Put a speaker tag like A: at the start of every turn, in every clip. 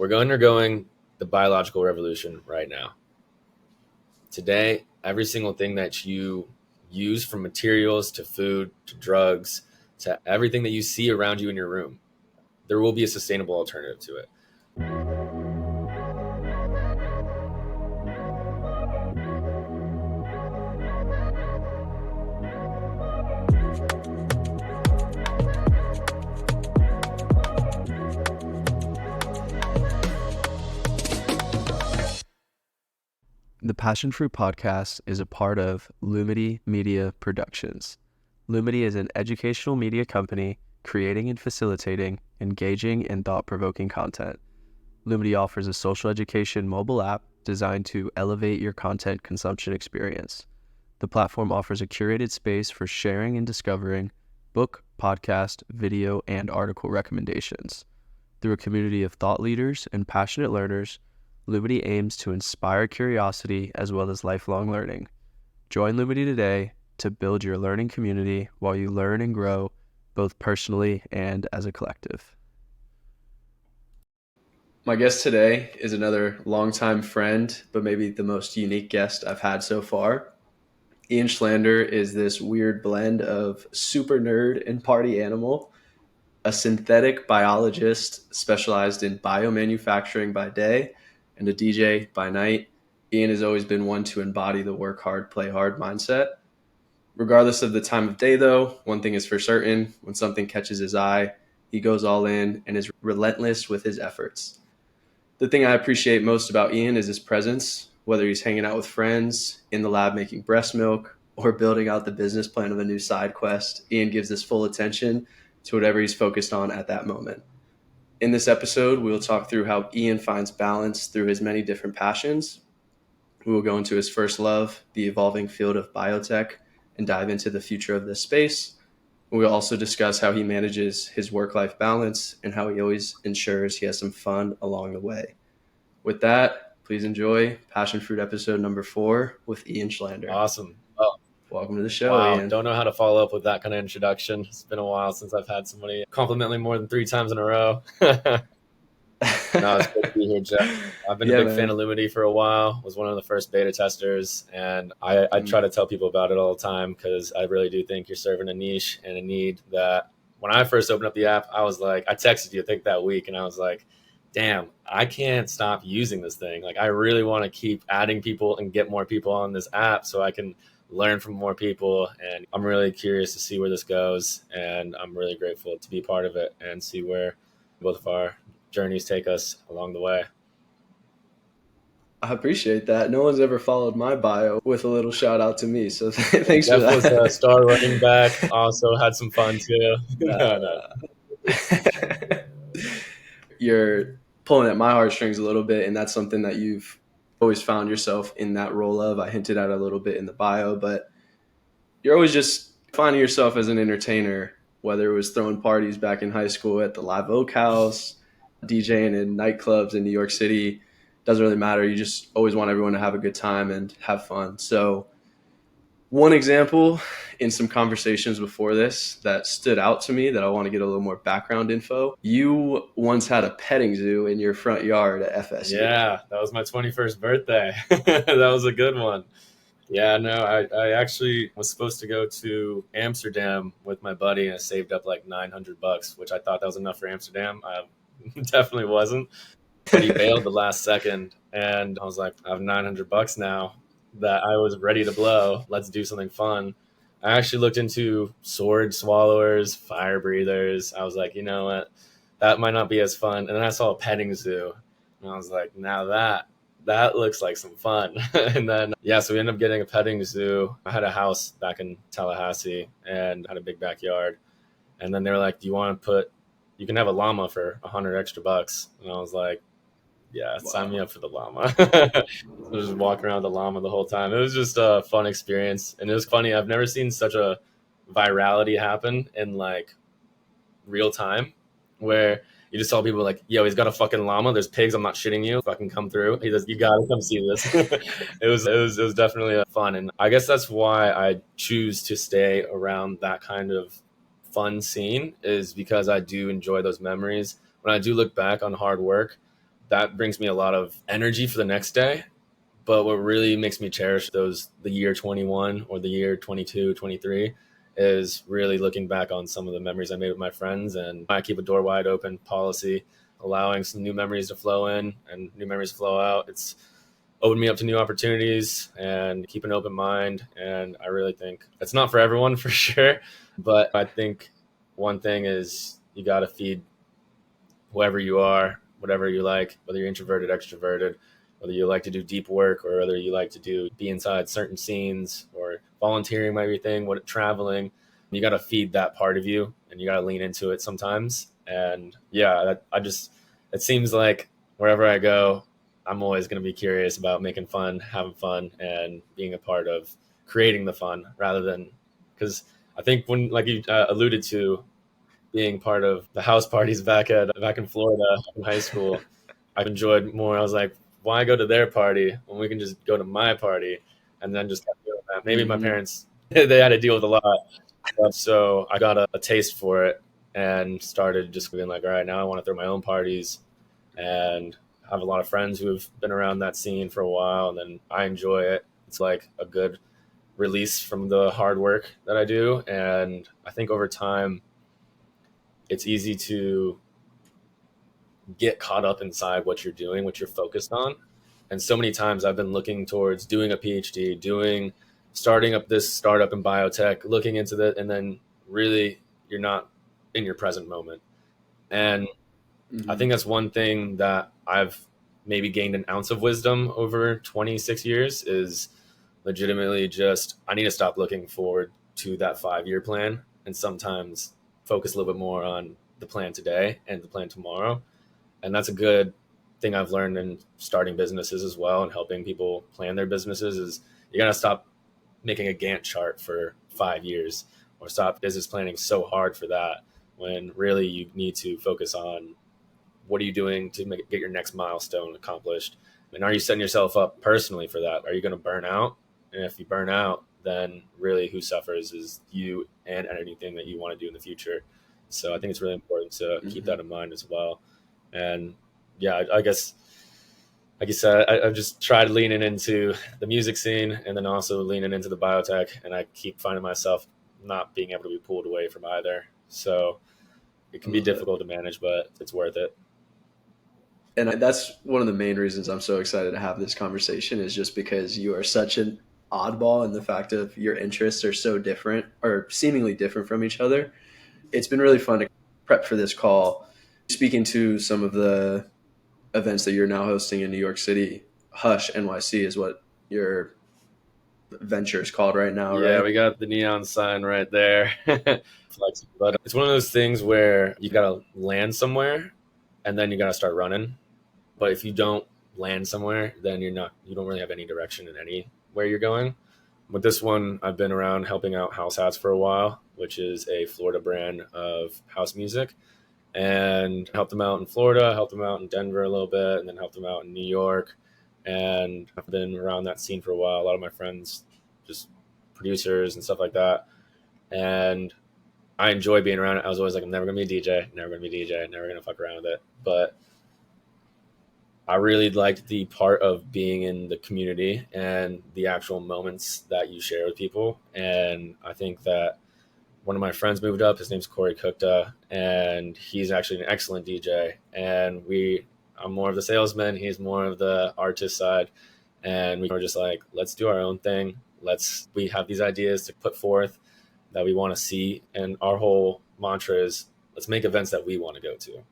A: We're undergoing the biological revolution right now. Today, every single thing that you use, from materials to food to drugs to everything that you see around you in your room, there will be a sustainable alternative to it.
B: The Passion Fruit podcast is a part of Lumity Media Productions. Lumity is an educational media company creating and facilitating engaging and thought-provoking content. Lumity offers a social education mobile app designed to elevate your content consumption experience. The platform offers a curated space for sharing and discovering book, podcast, video, and article recommendations. Through a community of thought leaders and passionate learners, Lumity aims to inspire curiosity as well as lifelong learning. Join Lumity today to build your learning community while you learn and grow, both personally and as a collective. My guest today is another longtime friend, but maybe the most unique guest I've had so far. Ian Schlander is this weird blend of super nerd and party animal, a synthetic biologist specialized in biomanufacturing by day, and a DJ by night. Ian has always been one to embody the work hard, play hard mindset. Regardless of the time of day, though, one thing is for certain: when something catches his eye, he goes all in and is relentless with his efforts. The thing I appreciate most about Ian is his presence, whether he's hanging out with friends, in the lab making breast milk, or building out the business plan of a new side quest. Ian gives his full attention to whatever he's focused on at that moment. In this episode, we will talk through how Ian finds balance through his many different passions. We will go into his first love, the evolving field of biotech, and dive into the future of this space. We will also discuss how he manages his work-life balance and how he always ensures he has some fun along the way. With that, please enjoy Passion Fruit episode number 4 with Ian Schlander.
A: Awesome. Well,
B: welcome to the show,
A: wow,
B: Ian.
A: Don't know how to follow up with that kind of introduction. It's been a while since I've had somebody compliment me more than 3 times in a row. No, it's good to be here, Jeff. I've been a big fan of Lumity for a while. Was one of the first beta testers, and I try to tell people about it all the time because I really do think you're serving a niche and a need that when I first opened up the app, I was like, I texted you, I think that week, and I was like, damn, I can't stop using this thing. Like, I really want to keep adding people and get more people on this app so I can learn from more people. And I'm really curious to see where this goes. And I'm really grateful to be part of it and see where both of our journeys take us along the way.
B: I appreciate that. No one's ever followed my bio with a little shout out to me. So thanks
A: Jeff
B: for that.
A: Was a star running back. Also had some fun too. No.
B: You're pulling at my heartstrings a little bit, and that's something that you've always found yourself in that role of. I hinted at a little bit in the bio, but you're always just finding yourself as an entertainer, whether it was throwing parties back in high school at the Live Oak House, DJing in nightclubs in New York City. Doesn't really matter. You just always want everyone to have a good time and have fun. So one example in some conversations before this that stood out to me that I want to get a little more background info. You once had a petting zoo in your front yard at FSU.
A: Yeah, that was my 21st birthday. That was a good one. Yeah, no, I actually was supposed to go to Amsterdam with my buddy, and I saved up like $900, which I thought that was enough for Amsterdam. Definitely wasn't. But he bailed the last second, and I was like, I have $900 now that I was ready to blow. Let's do something fun. I actually looked into sword swallowers, fire breathers. I was like, you know what? That might not be as fun. And then I saw a petting zoo, and I was like, now that looks like some fun. And then, so we ended up getting a petting zoo. I had a house back in Tallahassee and had a big backyard. And then they were like, do you want to you can have a llama for $100 extra. And I was like, yeah, sign me up for the llama. So just walking around the llama the whole time. It was just a fun experience. And it was funny. I've never seen such a virality happen in like real time, where you just tell people like, yo, he's got a fucking llama. There's pigs. I'm not shitting you. Fucking come through. He says, you gotta come see this. It was definitely fun. And I guess that's why I choose to stay around that kind of fun scene, is because I do enjoy those memories. When I do look back on hard work, that brings me a lot of energy for the next day. But what really makes me cherish the year 21 or the year 22, 23 is really looking back on some of the memories I made with my friends. And I keep a door wide open policy, allowing some new memories to flow in and new memories to flow out. It's opened me up to new opportunities and keep an open mind. And I really think it's not for everyone for sure. But I think one thing is you got to feed whoever you are, whatever you like, whether you're introverted, extroverted, whether you like to do deep work or whether you like to be inside certain scenes, or volunteering might be a thing, what traveling, you got to feed that part of you and you got to lean into it sometimes. And yeah, it seems like wherever I go, I'm always going to be curious about making fun, having fun, and being a part of creating the fun rather than, because I think when, like you alluded to, being part of the house parties back in Florida in high school, I enjoyed more. I was like, why go to their party when we can just go to my party, and then just kept doing that. Maybe my parents they had to deal with a lot, so I got a taste for it and started just being like, all right, now I want to throw my own parties, and I have a lot of friends who have been around that scene for a while, and then I enjoy it. It's like a good release from the hard work that I do, and I think over time it's easy to get caught up inside what you're doing, what you're focused on. And so many times I've been looking towards doing a PhD, starting up this startup in biotech, looking into that, and then really you're not in your present moment. And I think that's one thing that I've maybe gained an ounce of wisdom over 26 years is legitimately just, I need to stop looking forward to that 5-year plan and sometimes focus a little bit more on the plan today and the plan tomorrow. And that's a good thing I've learned in starting businesses as well and helping people plan their businesses is you got to stop making a Gantt chart for 5 years or stop business planning so hard for that, when really you need to focus on what are you doing to get your next milestone accomplished. And are you setting yourself up personally for that? Are you going to burn out? And if you burn out, then really who suffers is you and anything that you want to do in the future. So I think it's really important to keep that in mind as well. And yeah, I guess, like you said, I've just tried leaning into the music scene and then also leaning into the biotech. And I keep finding myself not being able to be pulled away from either. So it can be difficult to manage, but it's worth it.
B: And that's one of the main reasons I'm so excited to have this conversation, is just because you are such an oddball in the fact of your interests are so different or seemingly different from each other. It's been really fun to prep for this call, speaking to some of the events that you're now hosting in New York City. Hush NYC is what your venture is called right now, right?
A: Yeah, we got the neon sign right there. But it's one of those things where you got to land somewhere and then you got to start running. But if you don't land somewhere, then you don't really have any direction in anywhere you're going. With this one, I've been around helping out House Hats for a while, which is a Florida brand of house music, and helped them out in Florida, helped them out in Denver a little bit, and then helped them out in New York. And I've been around that scene for a while. A lot of my friends, just producers and stuff like that. And I enjoy being around it. I was always like, I'm never going to be a DJ, never going to be a DJ, never going to fuck around with it. But I really liked the part of being in the community and the actual moments that you share with people. And I think that one of my friends moved up. His name's Corey Kukta, and he's actually an excellent DJ. And I'm more of the salesman. He's more of the artist side. And we were just like, let's do our own thing. We have these ideas to put forth that we want to see. And our whole mantra is, let's make events that we want to go to.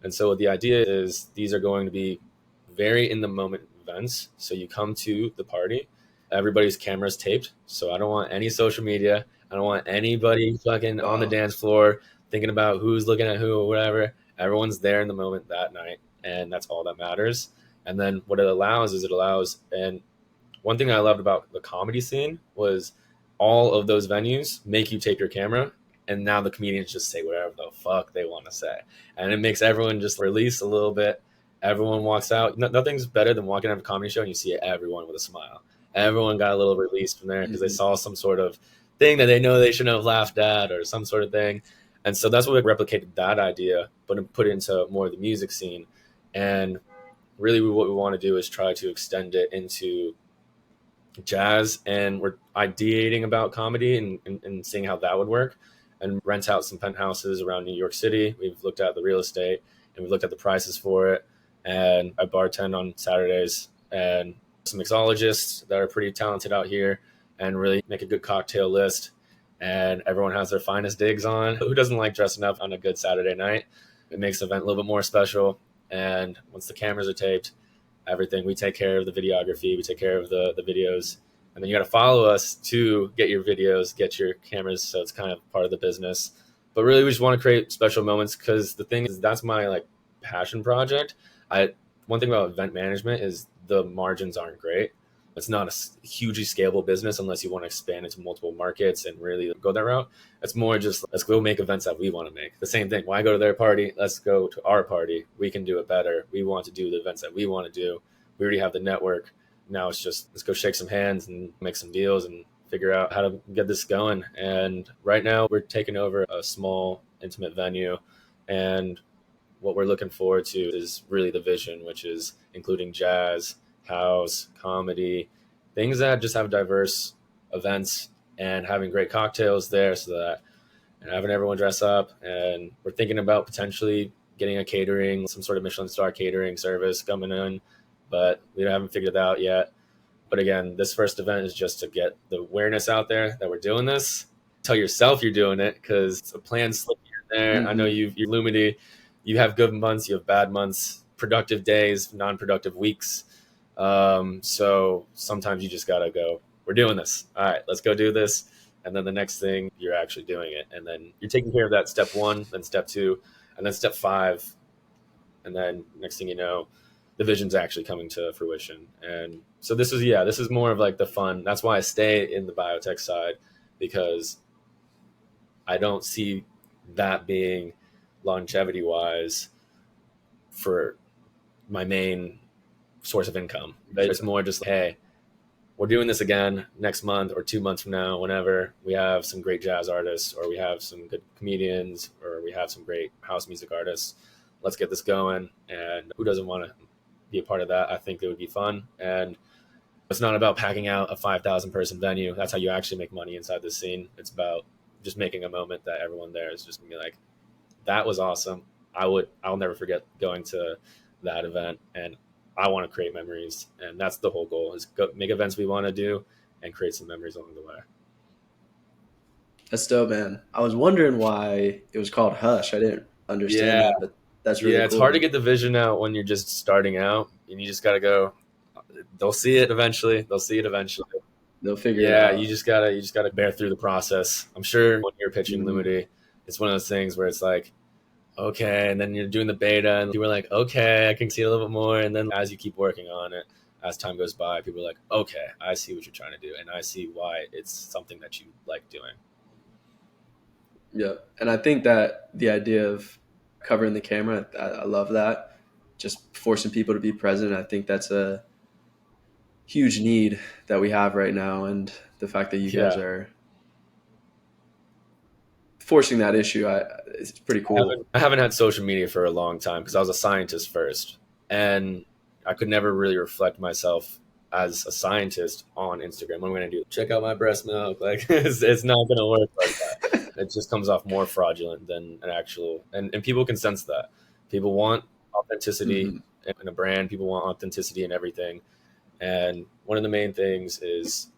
A: And so the idea is these are going to be very in the moment events. So you come to the party, everybody's camera's taped. So I don't want any social media. I don't want anybody fucking on the dance floor thinking about who's looking at who or whatever. Everyone's there in the moment that night, and that's all that matters. And then what it allows, and one thing I loved about the comedy scene was all of those venues make you tape your camera, and now the comedians just say whatever the fuck they want to say. And it makes everyone just release a little bit. Everyone walks out. Nothing's better than walking out of a comedy show and you see everyone with a smile. Everyone got a little release from there because they saw some sort of thing that they know they shouldn't have laughed at or some sort of thing. And so that's what we replicated that idea, but put it into more of the music scene. And really what we want to do is try to extend it into jazz, and we're ideating about comedy and seeing how that would work, and rent out some penthouses around New York City. We've looked at the real estate and we've looked at the prices for it, and I bartend on Saturdays, and some mixologists that are pretty talented out here and really make a good cocktail list, and everyone has their finest digs on. Who doesn't like dressing up on a good Saturday night? It makes the event a little bit more special. And once the cameras are taped, everything, we take care of the videography, we take care of the videos, and then you got to follow us to get your videos, get your cameras, so it's kind of part of the business. But really we just want to create special moments, because the thing is, that's my like passion project. I One thing about event management is the margins aren't great. It's not a hugely scalable business unless you want to expand into multiple markets and really go that route. It's more just, let's go make events that we want to make. The same thing. Why go to their party? Let's go to our party. We can do it better. We want to do the events that we want to do. We already have the network. Now it's just, let's go shake some hands and make some deals and figure out how to get this going. And right now we're taking over a small, intimate venue. And what we're looking forward to is really the vision, which is including jazz, house, comedy, things that just have diverse events, and having great cocktails there, so that, and having everyone dress up. And we're thinking about potentially getting a catering, some sort of Michelin star catering service coming in, but we haven't figured it out yet. But again, this first event is just to get the awareness out there that we're doing this. Tell yourself you're doing it, because it's a plan slip here and there. I know you're Lumity. You have good months, you have bad months, productive days, non-productive weeks. So sometimes you just gotta go, we're doing this. All right, let's go do this. And then the next thing, you're actually doing it. And then you're taking care of that step 1, then step 2, and then step 5. And then next thing you know, the vision's actually coming to fruition. And so this is more of like the fun. That's why I stay in the biotech side, because I don't see that being longevity wise for my main source of income. But it's more just, hey, we're doing this again next month or 2 months from now, whenever we have some great jazz artists, or we have some good comedians, or we have some great house music artists. Let's get this going. And who doesn't want to be a part of that? I think it would be fun. And it's not about packing out a 5,000 person venue. That's how you actually make money inside the scene. It's about just making a moment that everyone there is just gonna be like, that was awesome. I'll never forget going to that event, and I want to create memories. And that's the whole goal, is go make events we want to do and create some memories along the way.
B: That's dope, man. I was wondering why it was called Hush. I didn't understand that, but that's really cool.
A: It's hard to get the vision out when you're just starting out, and you just got to go. They'll see it eventually.
B: They'll figure it out.
A: You just gotta bear through the process. I'm sure when you're pitching Lumity, it's one of those things where it's like, okay, and then you're doing the beta, and you were like, okay, I can see it a little bit more. And then as you keep working on it, as time goes by, people are like, okay, I see what you're trying to do, and I see why it's something that you like doing.
B: Yeah, and I think that the idea of covering the camera, I love that. Just forcing people to be present. I think that's a huge need that we have right now, and the fact that you guys are forcing that issue, it's pretty cool.
A: I haven't had social media for a long time, because I was a scientist first, and I could never really reflect myself as a scientist on Instagram. What am I going to do? Check out my breast milk? Like, it's not going to work like that. It just comes off more fraudulent than an actual, and people can sense that. People want authenticity in a brand. People want authenticity in everything. And one of the main things is,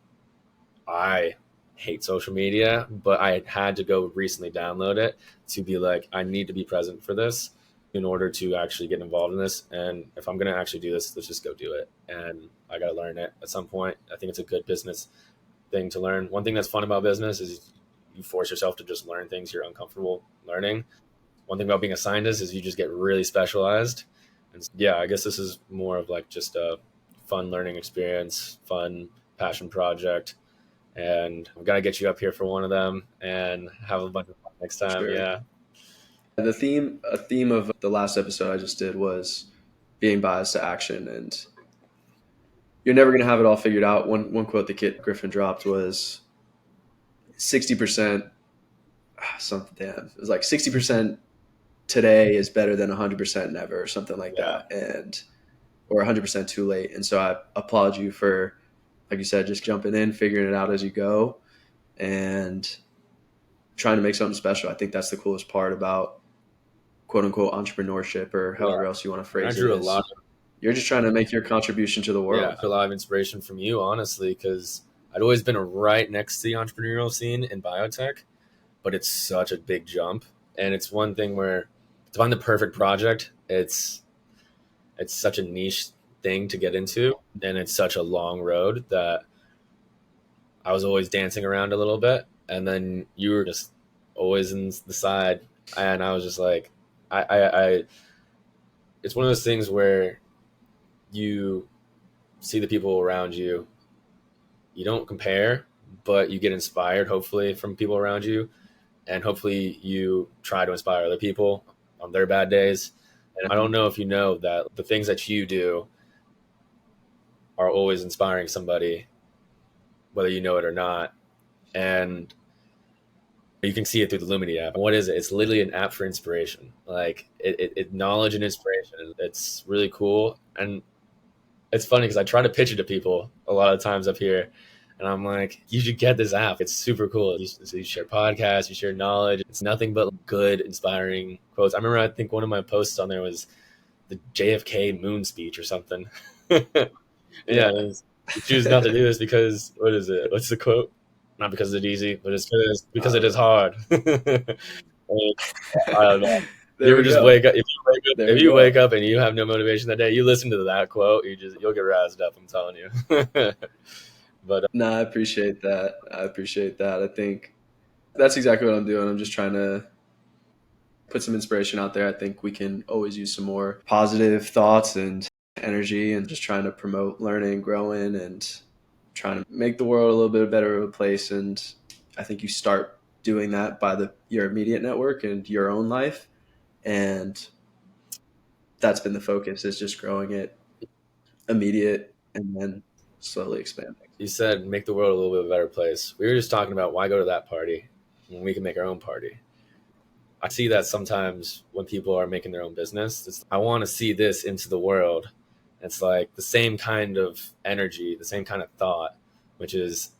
A: I hate social media, but I had to go recently download it to be like, I need to be present for this in order to actually get involved in this. And if I'm going to actually do this, let's just go do it. And I got to learn it at some point. I think it's a good business thing to learn. One thing that's fun about business is you force yourself to just learn things you're uncomfortable learning. One thing about being a scientist is you just get really specialized. And I guess this is more of like just a fun learning experience, fun passion project. And I've got to get you up here for one of them and have a bunch of fun next time. Sure. Yeah.
B: A theme of the last episode I just did was being biased to action, and you're never going to have it all figured out. One quote that Kit Griffin dropped was 60%. It was like 60% today is better than 100% never, or something like that. or 100% too late. And so I applaud you for, like you said, just jumping in, figuring it out as you go, and trying to make something special. I think that's the coolest part about quote unquote entrepreneurship, or
A: Yeah.
B: however else you want to
A: And I
B: phrase
A: drew
B: it.
A: a lot.
B: You're just trying to make your contribution to the world.
A: Yeah, a lot of inspiration from you, honestly, because I'd always been right next to the entrepreneurial scene in biotech, but it's such a big jump. And it's one thing where to find the perfect project, it's such a niche thing to get into, and it's such a long road that I was always dancing around a little bit, and then you were just always in the side, and I was just like, I it's one of those things where you see the people around you, you don't compare, but you get inspired, hopefully, from people around you, and hopefully you try to inspire other people on their bad days. And I don't know if you know that the things that you do are always inspiring somebody, whether you know it or not. And you can see it through the Lumity app. What is it? It's literally an app for inspiration. Like it knowledge and inspiration. It's really cool. And it's funny because I try to pitch it to people a lot of times up here. And I'm like, you should get this app. It's super cool. You share podcasts, you share knowledge. It's nothing but good, inspiring quotes. I remember, I think one of my posts on there was the JFK moon speech or something. Yeah, you choose not to do this because, what is it? What's the quote? Not because it's easy, but it's because it is hard. And I don't know. You ever just wake up? If you wake up and you have no motivation that day, you listen to that quote, you'll get razzed up. I'm telling you. But
B: no, I appreciate that. I think that's exactly what I'm doing. I'm just trying to put some inspiration out there. I think we can always use some more positive thoughts and energy, and just trying to promote learning, growing, and trying to make the world a little bit better of a place. And I think you start doing that by your immediate network and your own life. And that's been the focus, is just growing it immediate and then slowly expanding.
A: You said make the world a little bit of a better place. We were just talking about why go to that party when we can make our own party. I see that sometimes when people are making their own business. I want to see this into the world. It's like the same kind of energy, the same kind of thought, which is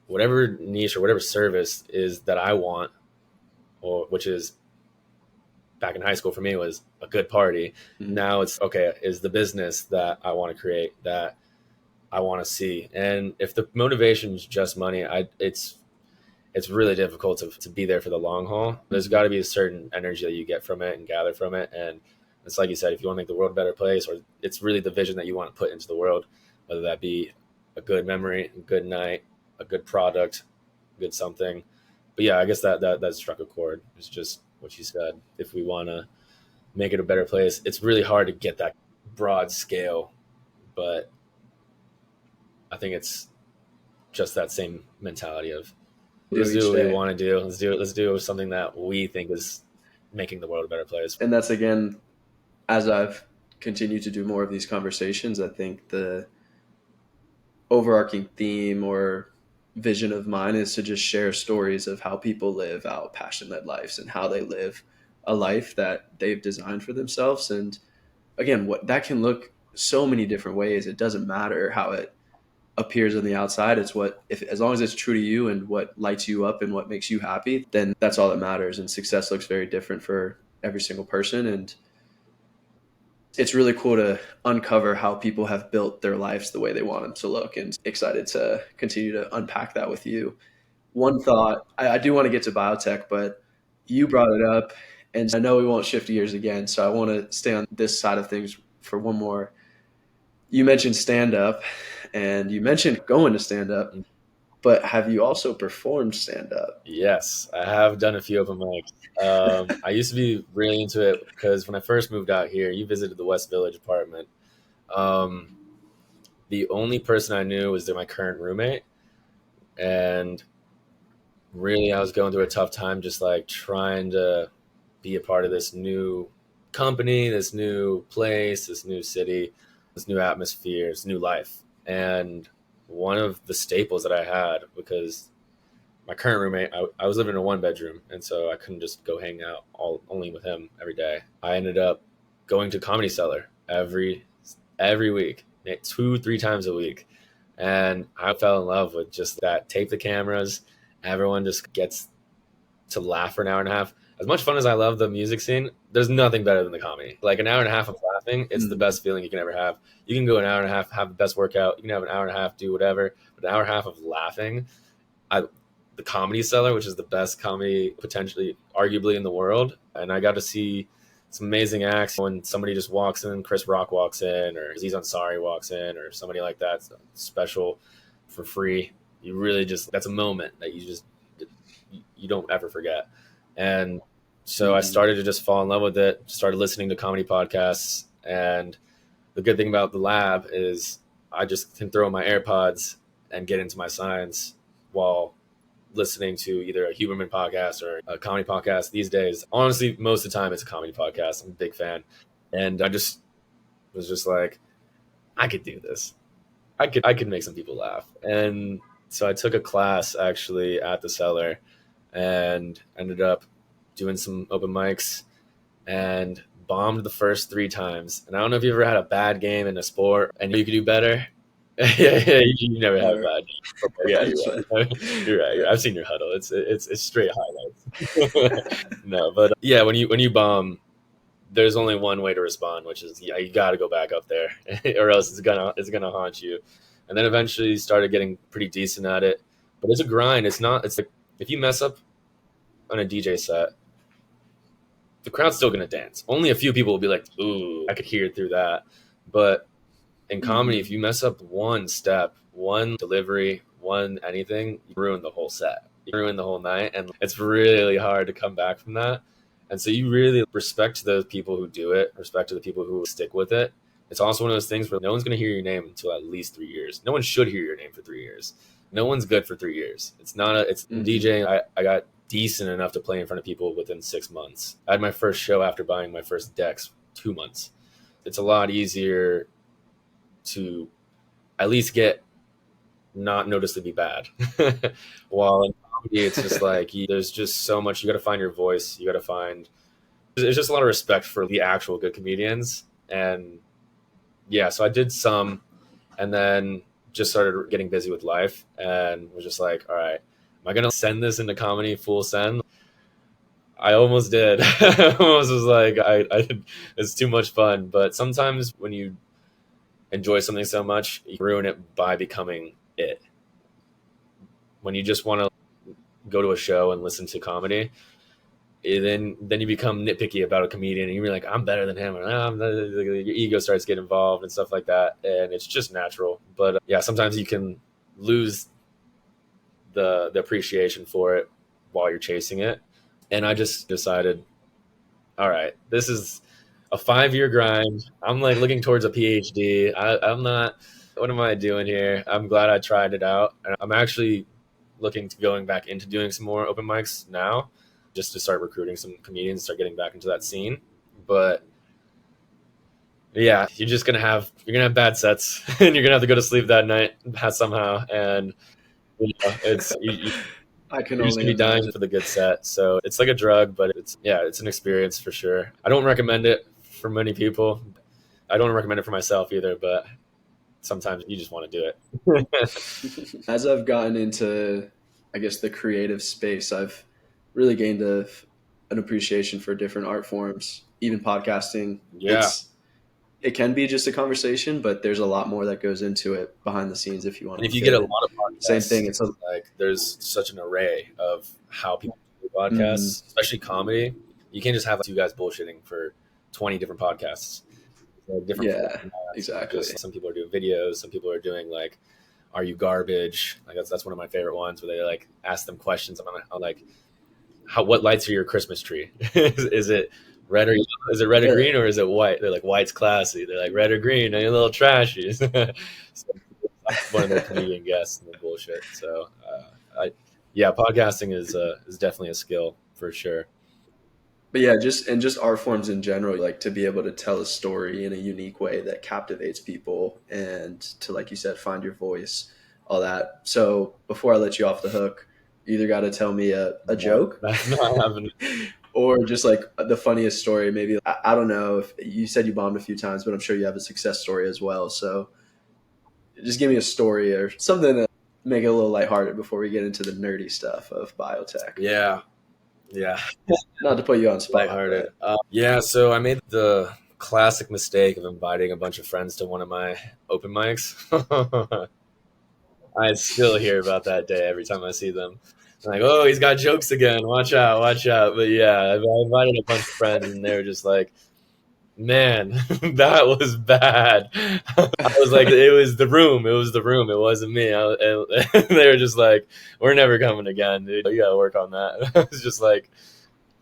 A: whatever niche or whatever service is that I want, or which is back in high school for me was a good party.
B: Mm-hmm.
A: Now it's okay, is the business that I want to create, that I want to see. And if the motivation is just money, it's really difficult to be there for the long haul. There's got to be a certain energy that you get from it and gather from it. And it's like you said, if you want to make the world a better place, or it's really the vision that you want to put into the world, whether that be a good memory, a good night, a good product, good something. But yeah, I guess that struck a chord. It's just what you said. If we want to make it a better place, it's really hard to get that broad scale, but I think it's just that same mentality of let's do what we want to do. Let's do something that we think is making the world a better place.
B: And that's, again, as I've continued to do more of these conversations, I think the overarching theme or vision of mine is to just share stories of how people live out passion-led lives, and how they live a life that they've designed for themselves. And again, what that can look so many different ways. It doesn't matter how it appears on the outside. It's as long as it's true to you and what lights you up and what makes you happy, then that's all that matters. And success looks very different for every single person. And it's really cool to uncover how people have built their lives the way they want them to look, and excited to continue to unpack that with you. One thought, I do want to get to biotech, but you brought it up, and I know we won't shift gears again, so I want to stay on this side of things for one more. You mentioned stand-up, and you mentioned going to stand-up, but have you also performed stand-up?
A: Yes, I have done a few open mics. I used to be really into it because when I first moved out here, you visited the West Village apartment. The only person I knew was my current roommate, and really I was going through a tough time, just like trying to be a part of this new company, this new place, this new city, this new atmosphere, this new life. And one of the staples that I had, because my current roommate, I was living in a one bedroom, and so I couldn't just go hang out only with him every day. I ended up going to Comedy Cellar every week, 2-3 times a week. And I fell in love with just that. Tape the cameras. Everyone just gets to laugh for an hour and a half. As much fun as I love the music scene, there's nothing better than the comedy. Like an hour and a half of laughing, it's the best feeling you can ever have. You can go an hour and a half, have the best workout. You can have an hour and a half, do whatever. But an hour and a half of laughing, the Comedy Cellar, which is the best comedy potentially, arguably in the world, and I got to see some amazing acts. When somebody just walks in, Chris Rock walks in, or Aziz Ansari walks in, or somebody like that special for free. You really just, that's a moment that you don't ever forget. And so I started to just fall in love with it, started listening to comedy podcasts. And the good thing about the lab is I just can throw in my AirPods and get into my science while listening to either a Huberman podcast or a comedy podcast these days. Honestly, most of the time it's a comedy podcast. I'm a big fan. And I just was just like, I could do this. I could make some people laugh. And so I took a class actually at the Cellar and ended up doing some open mics and bombed the first 3 times. And I don't know if you ever had a bad game in a sport and you could do better. yeah, you never had a bad game. Yeah, you're right. I've seen your huddle. It's straight highlights. No, but yeah, when you bomb, there's only one way to respond, which is you got to go back up there, or else it's gonna haunt you. And then eventually started getting pretty decent at it. But it's a grind. It's like if you mess up on a DJ set, the crowd's still gonna dance. Only a few people will be like, "Ooh, I could hear it through that." But in comedy, if you mess up one step, one delivery, one anything, you ruin the whole set. You ruin the whole night, and it's really hard to come back from that. And so you really respect those people who do it, respect to the people who stick with it. It's also one of those things where no one's going to hear your name until at least 3 years. No one should hear your name for 3 years. No one's good for 3 years. It's DJing. I got decent enough to play in front of people within 6 months. I had my first show after buying my first decks 2 months. It's a lot easier to at least get not noticed to be bad. While in comedy, it's just like there's just so much. You got to find your voice. You got to find. There's just a lot of respect for the actual good comedians, and yeah. So I did some, and then just started getting busy with life, and was just like, all right, am I gonna send this into comedy full send? I almost did. I almost was like, it's too much fun. But sometimes when you enjoy something so much, you ruin it by becoming it. When you just want to go to a show and listen to comedy, then you become nitpicky about a comedian, and you're like, I'm better than him, and your ego starts getting involved and stuff like that, and it's just natural. But yeah, sometimes you can lose the appreciation for it while you're chasing it. And I just decided, all right, this is a 5-year grind. I'm like looking towards a PhD. I'm not, what am I doing here? I'm glad I tried it out. And I'm actually looking to going back into doing some more open mics now, just to start recruiting some comedians, start getting back into that scene. But yeah, you're gonna have bad sets, and you're gonna have to go to sleep that night somehow. And it's
B: I can
A: you're just
B: only
A: gonna be dying
B: imagine.
A: for the good set. So it's like a drug, but it's an experience for sure. I don't recommend it for many people. I don't recommend it for myself either, but sometimes you just want to do it.
B: As I've gotten into, I guess, the creative space, I've really gained an appreciation for different art forms, even podcasting.
A: Yeah.
B: It can be just a conversation, but there's a lot more that goes into it behind the scenes if you want
A: And
B: to.
A: if you get a lot of podcasts,
B: same thing. It's
A: like there's such an array of how people do podcasts, especially comedy. You can't just have 2 guys bullshitting for 20 different podcasts. Like different formats.
B: Exactly.
A: Just, some people are doing videos. Some people are doing like, "Are you garbage?" Like that's one of my favorite ones where they like ask them questions. I'm like, what lights are your Christmas tree? Is it red or yellow? Is it red or green, or is it white? They're like, white's classy. They're like, red or green? Are you a little trashy? So one of their comedian guests and the bullshit. So podcasting is definitely a skill for sure.
B: But yeah, just art forms in general, like to be able to tell a story in a unique way that captivates people, and to, like you said, find your voice, all that. So before I let you off the hook, You either got to tell me a
A: No,
B: joke
A: that's not happening.
B: or just like the funniest story. Maybe I don't know if you said you bombed a few times, but I'm sure you have a success story as well. So just give me a story or something to make it a little lighthearted before we get into the nerdy stuff of biotech.
A: Yeah, yeah,
B: Not to put you on spot,
A: lighthearted.
B: but
A: Yeah, so I made the classic mistake of inviting a bunch of friends to one of my open mics. I still hear about that day every time I see them. Like, oh, he's got jokes again. Watch out, watch out. But yeah, I invited a bunch of friends, and they were just like, man, that was bad. I was like, it was the room. It was the room. It wasn't me. And they were just like, we're never coming again, dude. You gotta work on that. I was just like,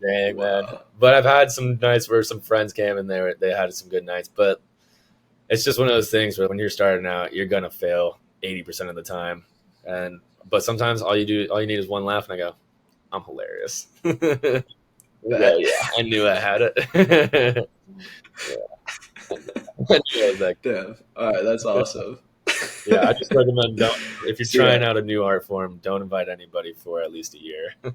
A: dang, man.
B: wow.
A: But I've had some nights where some friends came and they had some good nights. But it's just one of those things where when you're starting out, you're gonna fail 80% of the time. And but sometimes all you need is one laugh, and I go, I'm hilarious. Yeah,
B: Bet.
A: yeah, I knew I had it. Yeah, I knew I was that.
B: Damn. All right, that's awesome.
A: Yeah, I just recommend don't if you're
B: So yeah,
A: trying out a new art form, don't invite anybody for at least a year. Yeah.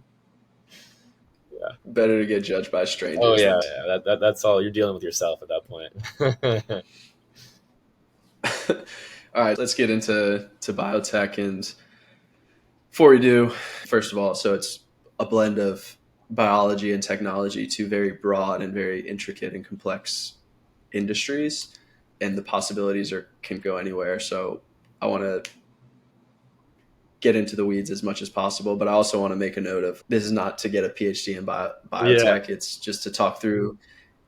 B: better to get judged by
A: Oh
B: strangers
A: yeah,
B: than.
A: yeah. That's all. You're dealing with yourself at that point.
B: All right, let's get into biotech. And before we do, first of all, so it's a blend of biology and technology, two very broad and very intricate and complex industries, and the possibilities can go anywhere. So I want to get into the weeds as much as possible, but I also want to make a note of this is not to get a PhD in
A: Yeah,
B: biotech. It's just to talk through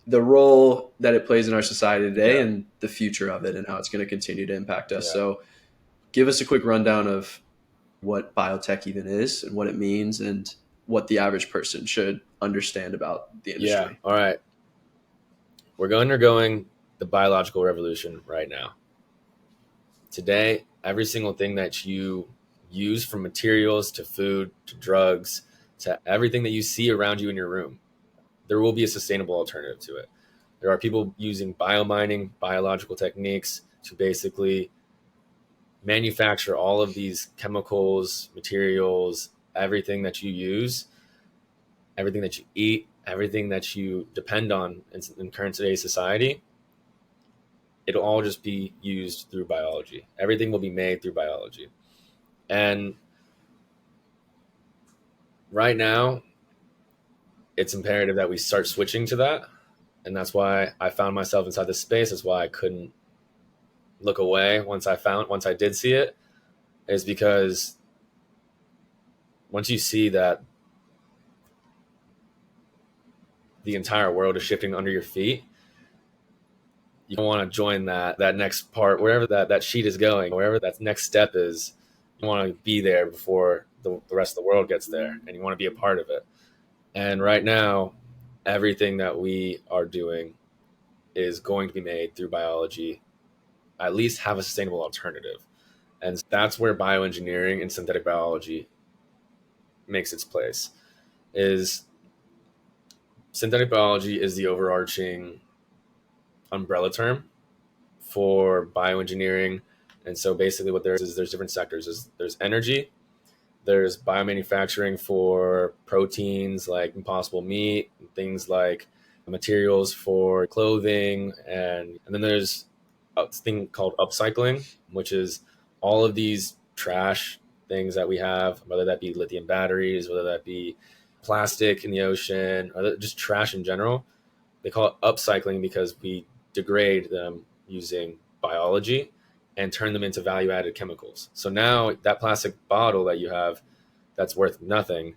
B: the role that it plays in our society today
A: yeah,
B: and the future of it and how it's going to continue to impact us.
A: yeah,
B: So give us a quick rundown of what biotech even is and what it means and what the average person should understand about the
A: yeah.
B: industry.
A: All right, we're undergoing the biological revolution right now. Today, every single thing that you use, from materials to food to drugs to everything that you see around you in your room, there will be a sustainable alternative to it. There are people using biomining, biological techniques to basically manufacture all of these chemicals, materials, everything that you use, everything that you eat, everything that you depend on in current today's society. It'll all just be used through biology. Everything will be made through biology. And right now, it's imperative that we start switching to that. And that's why I found myself inside this space. That's why I couldn't look away once I did see it, is because once you see that the entire world is shifting under your feet, you want to join that next part, wherever that sheet is going, wherever that next step is. You want to be there before the rest of the world gets there, and you want to be a part of it. And right now, everything that we are doing is going to be made through biology, at least have a sustainable alternative. And that's where bioengineering and synthetic biology makes its place. Is synthetic biology is the overarching umbrella term for bioengineering. And so basically what there's different sectors. There's energy, there's biomanufacturing for proteins like impossible meat, things like materials for clothing, and then there's a thing called upcycling, which is all of these trash things that we have, whether that be lithium batteries, whether that be plastic in the ocean, or just trash in general. They call it upcycling because we degrade them using biology and turn them into value added chemicals. So now that plastic bottle that you have that's worth nothing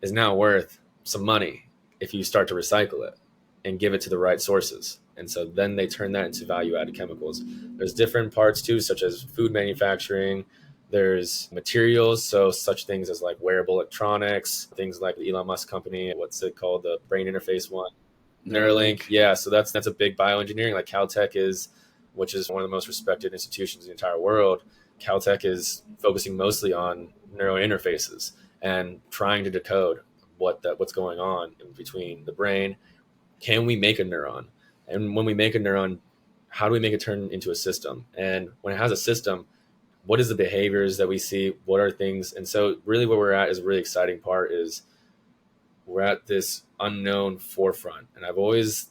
A: is now worth some money if you start to recycle it and give it to the right sources. And so then they turn that into value added chemicals. There's different parts too, such as food manufacturing. There's materials, so such things as like wearable electronics, things like the Elon Musk company, what's it called, the brain interface one, Neuralink.
B: Neuralink.
A: Yeah, so that's a big bioengineering. Like Caltech is, which is one of the most respected institutions in the entire world. Caltech is focusing mostly on neural interfaces and trying to decode what's going on in between the brain. Can we make a neuron? And when we make a neuron, how do we make it turn into a system? And when it has a system, what is the behaviors that we see? What are things? And so really what we're at is a really exciting part is we're at this unknown forefront. And I've always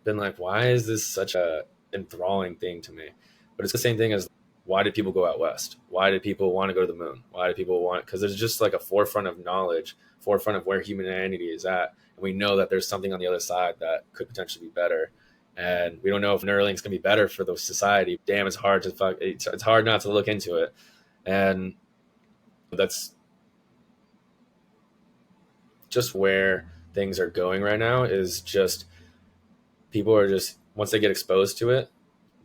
A: been like, why is this such a enthralling thing to me? But it's the same thing as why did people go out west? Why did people want to go to the moon? Why do people want, because there's just like a forefront of knowledge, forefront of where humanity is at. And we know that there's something on the other side that could potentially be better. And we don't know if Neuralink's gonna be better for the society. Damn, it's hard to it's hard not to look into it. And that's just where things are going right now, is just people are just, once they get exposed to it,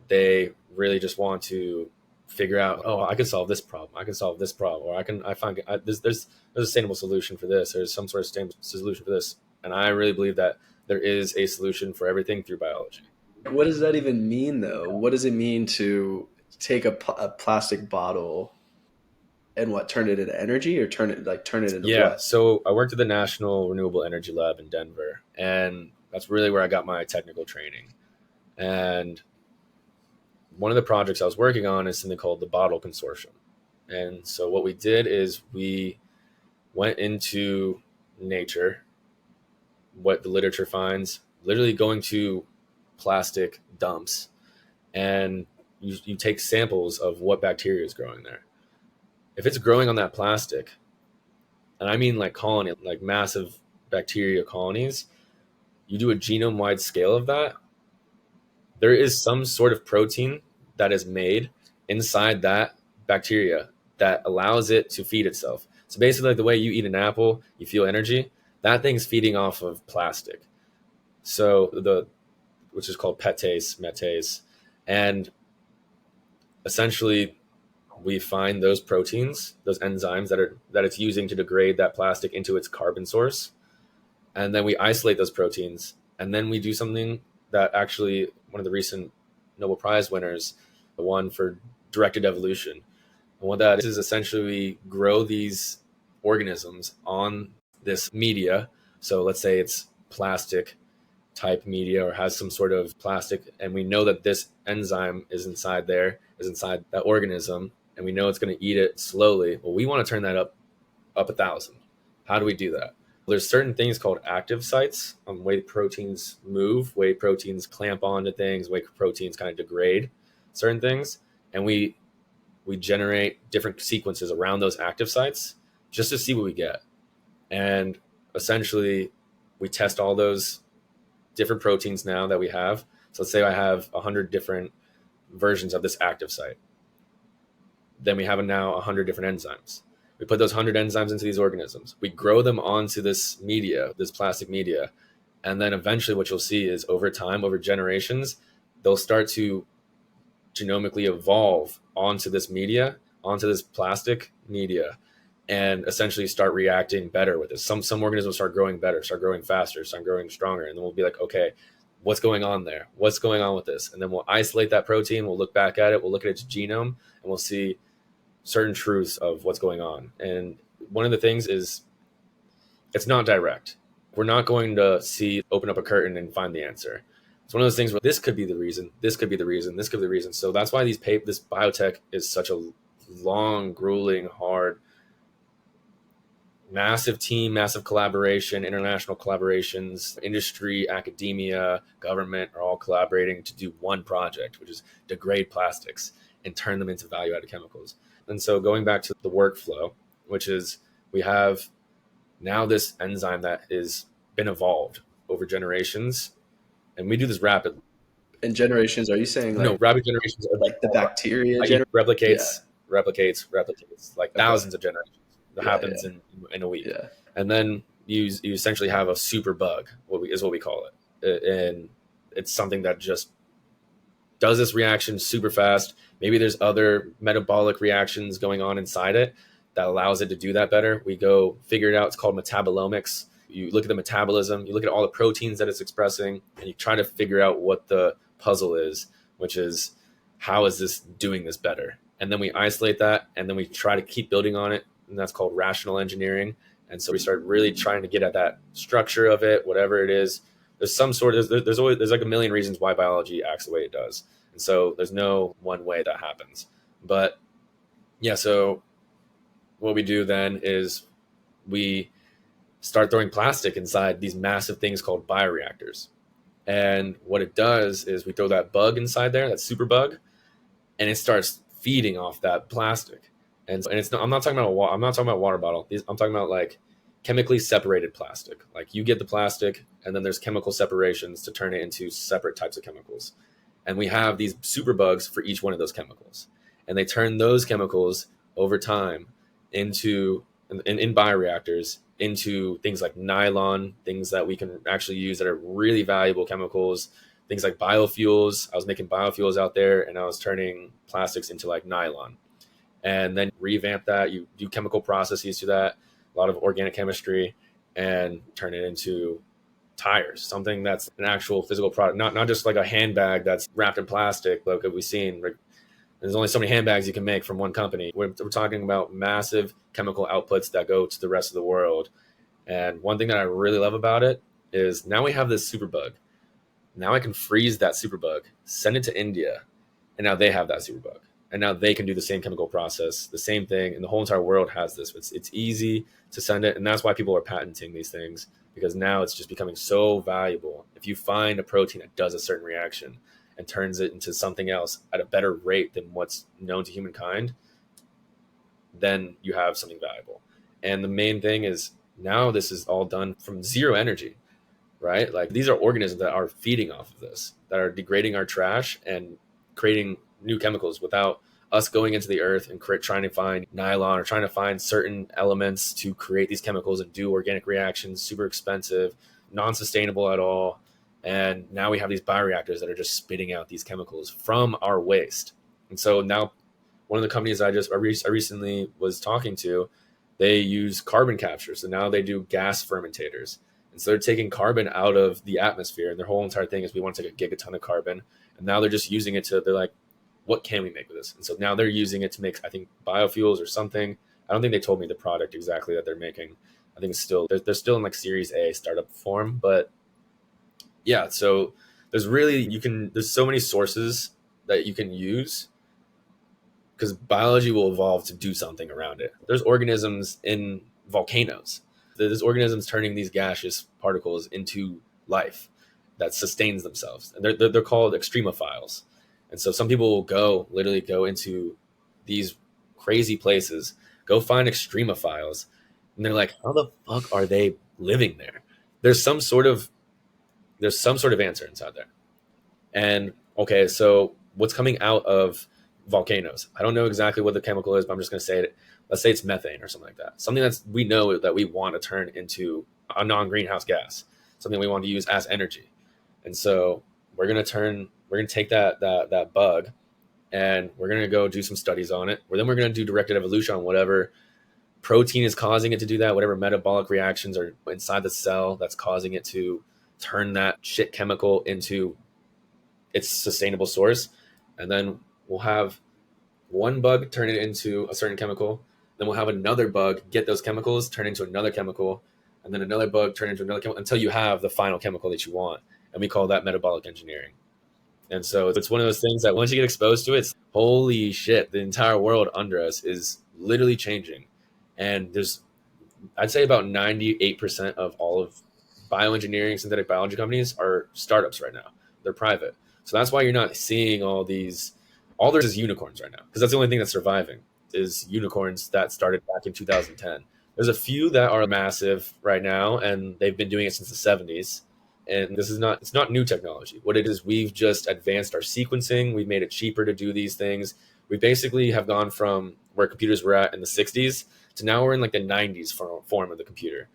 A: they really just want to figure out, oh, I can solve this problem, I can solve this problem, or I find there's a sustainable solution for this, there's some sort of sustainable solution for this. And I really believe that there is a solution for everything through biology.
B: What does that even mean, though? What does it mean to take a plastic bottle and turn it into energy, or turn it into what?
A: So I worked at the National Renewable Energy Lab in Denver, and that's really where I got my technical training. And one of the projects I was working on is something called the Bottle Consortium. And so what we did is we went into nature, what the literature finds, literally going to plastic dumps, and you take samples of what bacteria is growing there. If it's growing on that plastic, and I mean like colony, like massive bacteria colonies, you do a genome-wide scale of that, there is some sort of protein that is made inside that bacteria that allows it to feed itself. So basically, like the way you eat an apple, you feel energy, that thing's feeding off of plastic. So which is called metase. And essentially we find those proteins, those enzymes that it's using to degrade that plastic into its carbon source. And then we isolate those proteins. And then we do something that actually one of the recent Nobel Prize winners won for directed evolution. And what that is essentially we grow these organisms on this media. So let's say it's plastic type media or has some sort of plastic, and we know that this enzyme is inside that organism, and we know it's going to eat it slowly. Well, we want to turn that up 1,000. How do we do that? There's certain things called active sites, way proteins move, way proteins clamp onto things, way proteins kind of degrade certain things, and we generate different sequences around those active sites just to see what we get. And essentially we test all those different proteins now that we have. So let's say I have 100 different versions of this active site. Then we have now 100 different enzymes. We put those 100 enzymes into these organisms. We grow them onto this media, this plastic media. And then eventually what you'll see is over time, over generations, they'll start to genomically evolve onto this media, onto this plastic media, and essentially start reacting better with it. Some organisms start growing better, start growing faster, start growing stronger. And then we'll be like, okay, what's going on there? What's going on with this? And then we'll isolate that protein. We'll look back at it. We'll look at its genome, and we'll see certain truths of what's going on. And one of the things is it's not direct. We're not going to open up a curtain and find the answer. It's one of those things where this could be the reason, this could be the reason, this could be the reason. So that's why this biotech is such a long, grueling, hard, massive team, massive collaboration, international collaborations, industry, academia, government are all collaborating to do one project, which is degrade plastics and turn them into value-added chemicals. And so going back to the workflow, which is we have now this enzyme that has been evolved over generations, and we do this rapidly.
B: And generations, are you saying
A: no, rapid generations are
B: like the bacteria
A: replicates like thousands of generations. That happens in a week.
B: Yeah.
A: And then you essentially have a super bug, what we call it. And it's something that just does this reaction super fast. Maybe there's other metabolic reactions going on inside it that allows it to do that better. We go figure it out. It's called metabolomics. You look at the metabolism, you look at all the proteins that it's expressing, and you try to figure out what the puzzle is, which is how is this doing this better? And then we isolate that, and then we try to keep building on it. And that's called rational engineering. And so we start really trying to get at that structure of it, whatever it is. There's like a million reasons why biology acts the way it does. And so there's no one way that happens. But Yeah, so what we do then is we start throwing plastic inside these massive things called bioreactors. And what it does is we throw that bug inside there, that super bug, and it starts feeding off that plastic. And it's not, I'm not talking about I'm not talking about water bottle. I'm talking about like chemically separated plastic. Like you get the plastic, and then there's chemical separations to turn it into separate types of chemicals. And we have these super bugs for each one of those chemicals, and they turn those chemicals over time into in bioreactors into things like nylon, things that we can actually use that are really valuable chemicals, things like biofuels. I was making biofuels out there, and I was turning plastics into like nylon, and then revamp that. You do chemical processes to that, a lot of organic chemistry, and turn it into tires, something that's an actual physical product, not just like a handbag that's wrapped in plastic like we've seen. There's only so many handbags you can make from one company. We're talking about massive chemical outputs that go to the rest of the world. And one thing that I really love about it is now we have this superbug. Now I can freeze that superbug, send it to India, and now they have that superbug. And now they can do the same chemical process, the same thing, and the whole entire world has this. It's easy to send it, and that's why people are patenting these things, because now it's just becoming so valuable. If you find a protein that does a certain reaction and turns it into something else at a better rate than what's known to humankind, then you have something valuable. And the main thing is now this is all done from zero energy, right? Like these are organisms that are feeding off of this, that are degrading our trash and creating new chemicals without us going into the earth and trying to find nylon or trying to find certain elements to create these chemicals and do organic reactions, super expensive, non-sustainable at all. And now we have these bioreactors that are just spitting out these chemicals from our waste. And so now one of the companies I recently was talking to, they use carbon capture. So now they do gas fermentators. And so they're taking carbon out of the atmosphere, and their whole entire thing is we want to take a gigaton of carbon. And now they're just using it they're like, what can we make with this? And so now they're using it to make, I think, biofuels or something. I don't think they told me the product exactly that they're making. I think it's still, they're still in like Series A startup form. But yeah, so there's so many sources that you can use because biology will evolve to do something around it. There's organisms in volcanoes. There's organisms turning these gaseous particles into life that sustains themselves. And they're called extremophiles. And so some people will literally go into these crazy places, go find extremophiles, and they're like, how the fuck are they living there? There's some sort of answer inside there. And okay, so what's coming out of volcanoes? I don't know exactly what the chemical is, but I'm just going to say it. Let's say it's methane or something like that. Something that's we know that we want to turn into a non-greenhouse gas, something we want to use as energy. And so we're going to take that bug, and we're going to go do some studies on it. Then we're going to do directed evolution on whatever protein is causing it to do that, whatever metabolic reactions are inside the cell that's causing it to turn that shit chemical into its sustainable source. And then we'll have one bug turn it into a certain chemical. Then we'll have another bug get those chemicals, turn into another chemical, and then another bug turn into another chemical until you have the final chemical that you want. And we call that metabolic engineering. And so it's one of those things that once you get exposed to it, it's holy shit, the entire world under us is literally changing. And I'd say about 98% of all of bioengineering, synthetic biology companies are startups right now. They're private. So that's why you're not seeing all there's is unicorns right now, because that's the only thing that's surviving is unicorns that started back in 2010. There's a few that are massive right now, and they've been doing it since the 70s. And it's not new technology. What it is, we've just advanced our sequencing. We've made it cheaper to do these things. We basically have gone from where computers were at in the 60s to now we're in like the 90s form of the computer.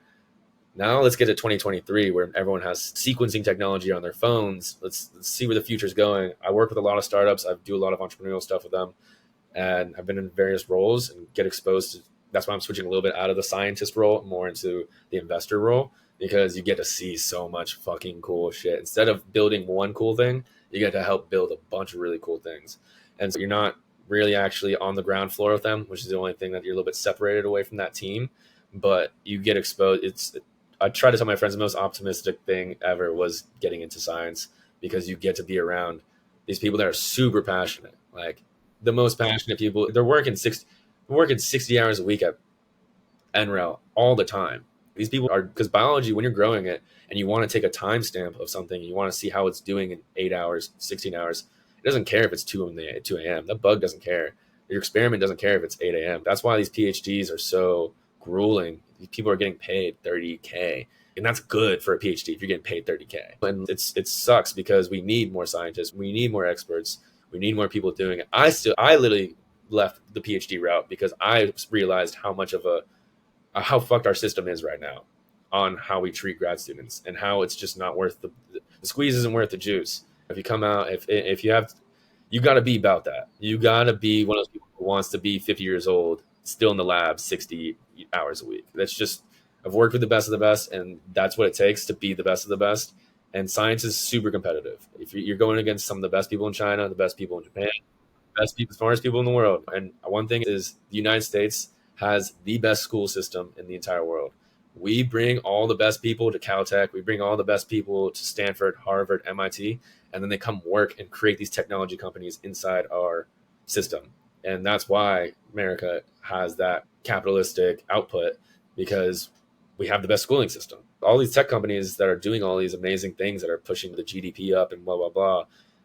A: Now let's get to 2023 where everyone has sequencing technology on their phones. Let's see where the future is going. I work with a lot of startups. I do a lot of entrepreneurial stuff with them, and I've been in various roles and get exposed to. That's why I'm switching a little bit out of the scientist role more into the investor role, because you get to see so much fucking cool shit. Instead of building one cool thing, you get to help build a bunch of really cool things. And so you're not really actually on the ground floor with them, which is the only thing that you're a little bit separated away from that team, but you get exposed. I try to tell my friends the most optimistic thing ever was getting into science, because you get to be around these people that are super passionate, like the most passionate people. They're working We're working 60 hours a week at NREL all the time. These people are, because biology, when you're growing it and you want to take a timestamp of something, you want to see how it's doing in 8 hours, 16 hours, it doesn't care if it's 2 a.m. The bug doesn't care. Your experiment doesn't care if it's 8 a.m. That's why these PhDs are so grueling. People are getting paid 30K. And that's good for a PhD if you're getting paid 30K. And it sucks because we need more scientists. We need more experts. We need more people doing it. I literally left the PhD route because I realized how much of a how fucked our system is right now on how we treat grad students and how it's just not worth the squeeze isn't worth the juice. If you come out, if you have, you got to be about that. You got to be one of those people who wants to be 50 years old, still in the lab, 60 hours a week. That's just, I've worked with the best of the best, and that's what it takes to be the best of the best. And science is super competitive. If you're going against some of the best people in China, the best people in Japan, best people, smartest people in the world. And one thing is the United States has the best school system in the entire world. We bring all the best people to Caltech. We bring all the best people to Stanford, Harvard, MIT, and then they come work and create these technology companies inside our system. And that's why America has that capitalistic output, because we have the best schooling system. All these tech companies that are doing all these amazing things that are pushing the GDP up and blah, blah, blah,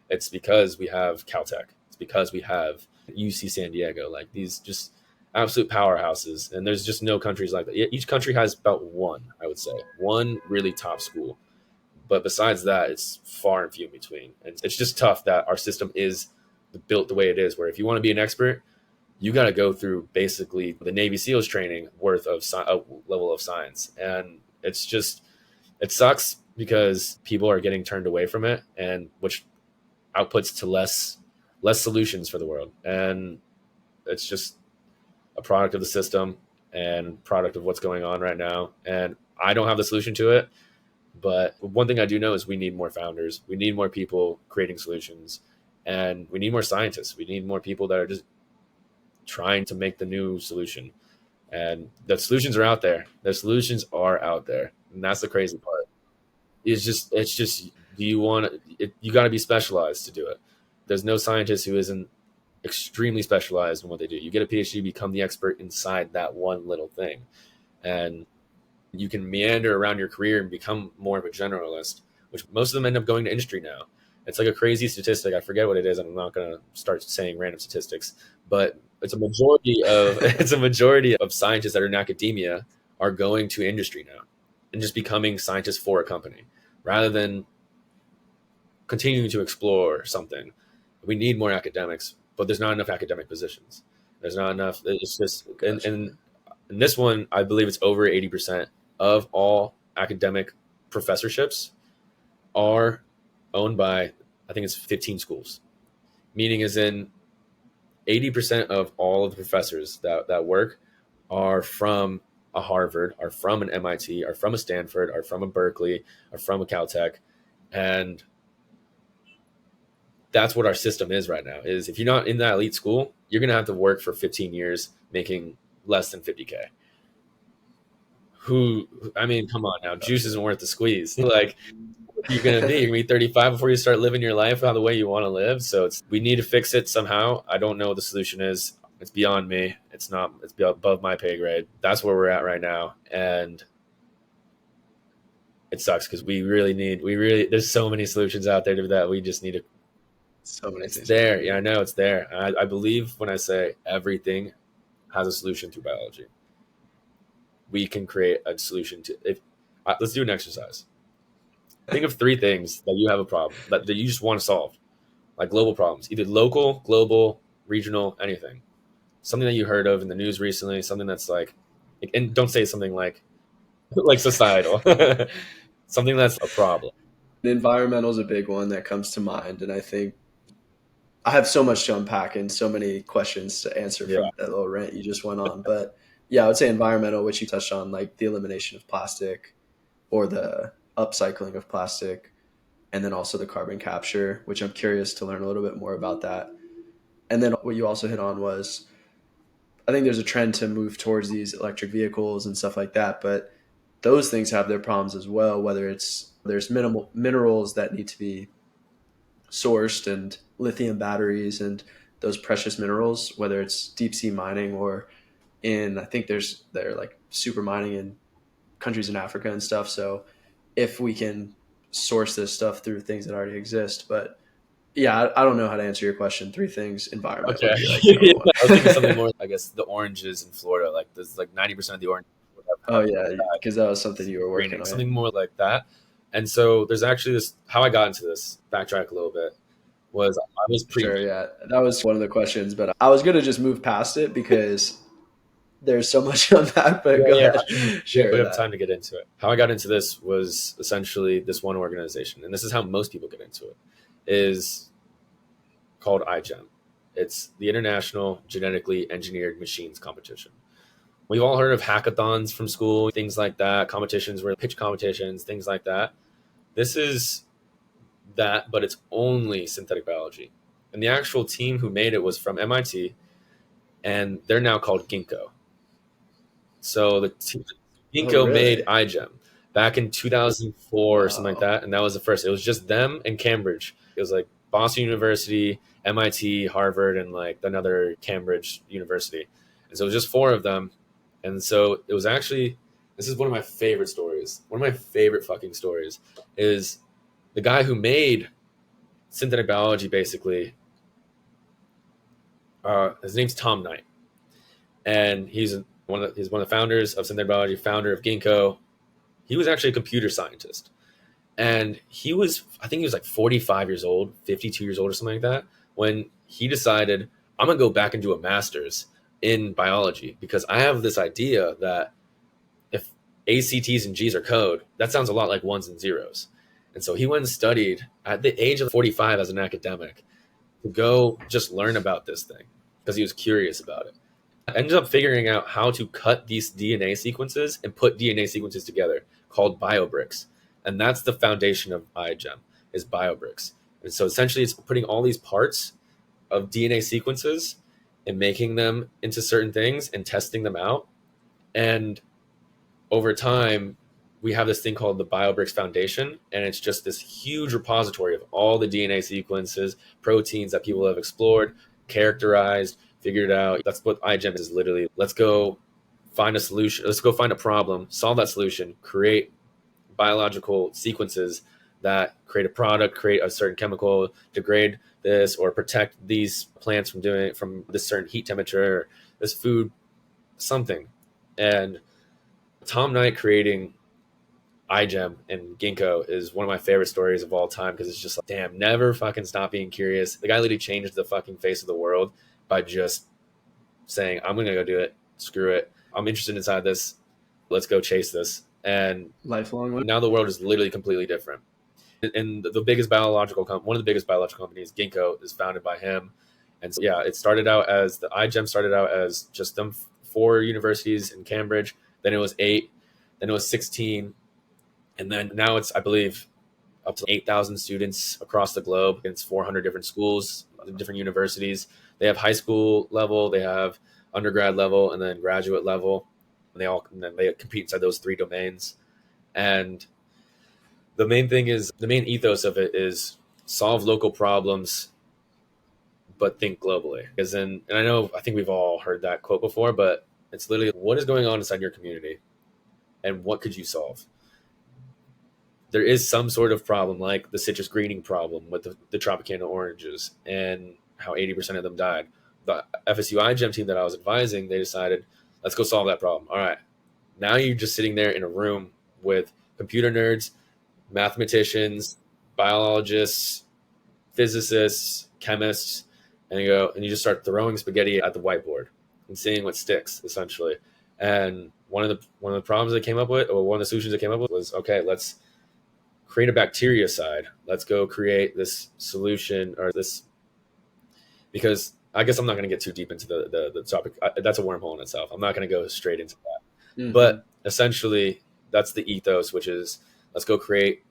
A: it's because we have Caltech. It's because we have UC San Diego, like these just absolute powerhouses. And there's just no countries like that. Each country has about one, I would say, one really top school. But besides that, it's far and few in between. And it's just tough that our system is built the way it is, where if you want to be an expert, you got to go through basically the Navy SEALs training worth of a level of science. And it's just, it sucks because people are getting turned away from it, and which outputs to less solutions for the world. And it's just a product of the system and product of what's going on right now. And I don't have the solution to it. But one thing I do know is we need more founders. We need more people creating solutions. And we need more scientists. We need more people that are just trying to make the new solution. And the solutions are out there. The solutions are out there. And that's the crazy part. It's just, do you want it? You got to be specialized to do it. There's no scientist who isn't extremely specialized in what they do. You get a PhD, become the expert inside that one little thing. And you can meander around your career and become more of a generalist, which most of them end up going to industry now. It's like a crazy statistic. I forget what it is, and I'm not going to start saying random statistics, but it's a majority of it's a majority of scientists that are in academia are going to industry now and just becoming scientists for a company rather than continuing to explore something. We need more academics, but there's not enough academic positions. There's not enough. It's just, and in this one, I believe it's over 80% of all academic professorships are owned by, I think it's 15 schools, meaning as in 80% of all of the professors that work are from a Harvard, are from an MIT, are from a Stanford, are from a Berkeley, are from a Caltech. And that's what our system is right now, is if you're not in that elite school, you're going to have to work for 15 years making less than 50K. I mean, come on now, juice isn't worth the squeeze. Like, you're going to be, you're going to be 35 before you start living your life how the way you want to live. So we need to fix it somehow. I don't know what the solution is. It's beyond me. It's above my pay grade. That's where we're at right now. And it sucks because there's so many solutions out there to that. We just need to,
B: So many
A: it's
B: things.
A: there. Yeah, I know it's there. I believe when I say everything has a solution through biology. We can create a solution let's do an exercise. Think of 3 things that you have a problem that you just want to solve, like global problems, either local, global, regional, anything. Something that you heard of in the news recently, something that's like, and don't say something like societal, something that's a problem.
B: Environmental is a big one that comes to mind, and I think I have so much to unpack and so many questions to answer
A: Yeah.
B: from that little rant you just went on. But yeah, I would say environmental, which you touched on, like the elimination of plastic or the upcycling of plastic, and then also the carbon capture, which I'm curious to learn a little bit more about that. And then what you also hit on was, I think there's a trend to move towards these electric vehicles and stuff like that, but those things have their problems as well, whether there's minimal minerals that need to be sourced and lithium batteries and those precious minerals, whether it's deep sea mining or I think they're like super mining in countries in Africa and stuff. So if we can source this stuff through things that already exist, but yeah, I don't know how to answer your question. Three things: environment
A: Okay.
B: would be like
A: Yeah.
B: number one.
A: I was thinking something more, I guess, the oranges in Florida. Like there's like 90% of the orange
B: Oh
A: have
B: yeah, because that was something you were working
A: greening,
B: on.
A: something more like that. And so there's actually this, how I got into this, backtrack a little bit, was I was pretty,
B: Sure, yeah, that was one of the questions, but I was gonna just move past it because there's so much on that. But
A: yeah,
B: go
A: yeah.
B: ahead,
A: We
B: share
A: have
B: that.
A: time to get into it. How I got into this was essentially this one organization, and this is how most people get into it, is called IGEM. It's the International Genetically Engineered Machines Competition. We've all heard of hackathons from school, things like that, competitions where pitch competitions, things like that. This is that, but it's only synthetic biology. And the actual team who made it was from MIT, and they're now called Ginkgo. So the team,
B: Oh
A: Ginkgo made
B: really?
A: iGEM back in 2004 or something like
B: Wow.
A: that, and that was the first. It was just them and Cambridge. It was like Boston University, MIT, Harvard, and like another Cambridge University. And so it was just four of them. And so it was actually, this is one of my favorite stories. One of my favorite fucking stories is the guy who made synthetic biology, basically. His name's Tom Knight, and he's one of the founders of synthetic biology, founder of Ginkgo. He was actually a computer scientist, and I think he was like 45 years old, 52 years old, or something like that, when he decided, I'm gonna go back and do a master's in biology because I have this idea that if ACTs and Gs are code, that sounds a lot like ones and zeros. And so he went and studied at the age of 45 as an academic to go just learn about this thing because he was curious about it. I ended up figuring out how to cut these DNA sequences and put DNA sequences together called biobricks. And that's the foundation of IGEM is biobricks. And so essentially it's putting all these parts of DNA sequences and making them into certain things and testing them out. And over time, we have this thing called the BioBricks Foundation, and it's just this huge repository of all the DNA sequences, proteins that people have explored, characterized, figured out. That's what iGEM is literally. Let's go find a solution. Let's go find a problem, solve that solution, create biological sequences that create a product, create a certain chemical, degrade this, or protect these plants from doing it from this certain heat temperature, or this food, something. And Tom Knight creating iGEM and Ginkgo is one of my favorite stories of all time because it's just like, damn, never fucking stop being curious. The guy literally changed the fucking face of the world by just saying, I'm going to go do it. Screw it. I'm interested inside this. Let's go chase this. And
B: Lifelong one.
A: now the world is literally completely different. And the biggest one of the biggest biological companies, Ginkgo, is founded by him. And so, yeah, it started out as the iGEM started out as just them four universities in Cambridge. Then it was 8. Then it was 16. And then now it's, I believe, up to 8,000 students across the globe. It's 400 different schools, different universities. They have high school level, they have undergrad level, and then graduate level. And then they compete inside those three domains. And the main ethos of it is solve local problems, but think globally. And I think we've all heard that quote before, but it's literally what is going on inside your community and what could you solve? There is some sort of problem like the citrus greening problem with the Tropicana oranges and how 80% of them died. The FSU iGEM team that I was advising, they decided, let's go solve that problem. All right. Now you're just sitting there in a room with computer nerds, mathematicians, biologists, physicists, chemists, and you just start throwing spaghetti at the whiteboard and seeing what sticks, essentially. And one of the problems they came up with, or one of the solutions they came up with was, okay, let's create a bactericide. Let's go create this solution or this, because I guess I'm not going to get too deep into the topic. That's a wormhole in itself. I'm not going to go straight into that.
B: Mm-hmm.
A: But essentially, that's the ethos, which is let's go create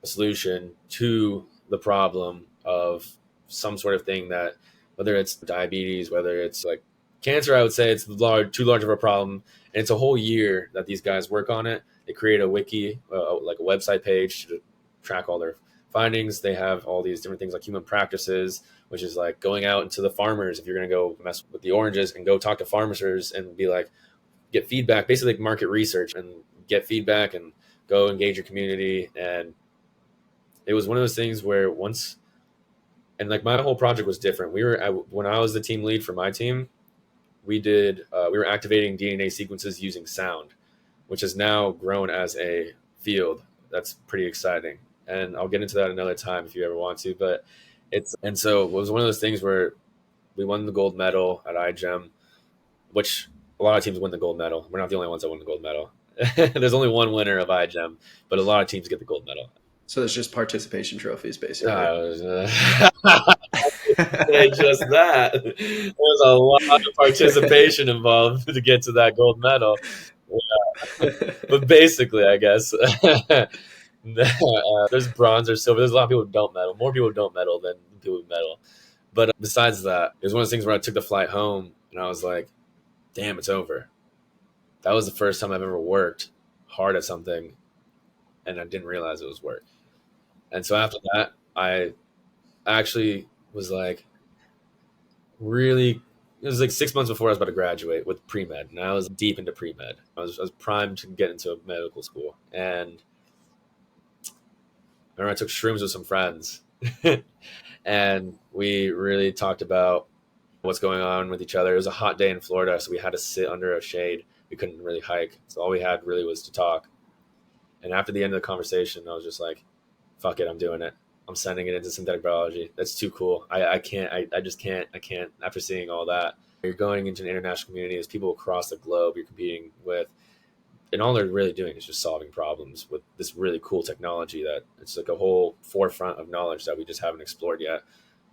A: a solution to the problem of some sort of thing that, whether it's diabetes, whether it's like cancer, I would say it's too large of a problem. And it's a whole year that these guys work on it. They create a wiki, like a website page to track all their findings. They have all these different things like human practices, which is like going out into the farmers. If you're going to go mess with the oranges and go talk to farmers and be like, get feedback, basically like market research and get feedback and go engage your community. And it was one of those things where once, and like my whole project was different. When I was the team lead for my team, we were activating DNA sequences using sound, which has now grown as a field. That's pretty exciting. And I'll get into that another time if you ever want to, but and so it was one of those things where we won the gold medal at IGEM, which a lot of teams win the gold medal. We're not the only ones that win the gold medal. There's only one winner of IGEM, but a lot of teams get the gold medal.
B: So it's just participation trophies, basically.
A: Just that. There's a lot of participation involved to get to that gold medal. Yeah. But basically, I guess there's bronze or silver. There's a lot of people who don't medal. More people don't medal than people who medal. But besides that, it was one of those things where I took the flight home and I was like, damn, it's over. That was the first time I've ever worked hard at something and I didn't realize it was work. And so after that, I actually was like, really, it was like 6 months before I was about to graduate with pre-med. And I was deep into pre-med. I was primed to get into a medical school. And I remember I took shrooms with some friends. And we really talked about what's going on with each other. It was a hot day in Florida, so we had to sit under a shade. We couldn't really hike. So all we had really was to talk. And after the end of the conversation, I was just like, fuck it, I'm doing it. I'm sending it into synthetic biology. That's too cool. I just can't. After seeing all that, you're going into an international community. There's people across the globe you're competing with. And all they're really doing is just solving problems with this really cool technology that it's like a whole forefront of knowledge that we just haven't explored yet.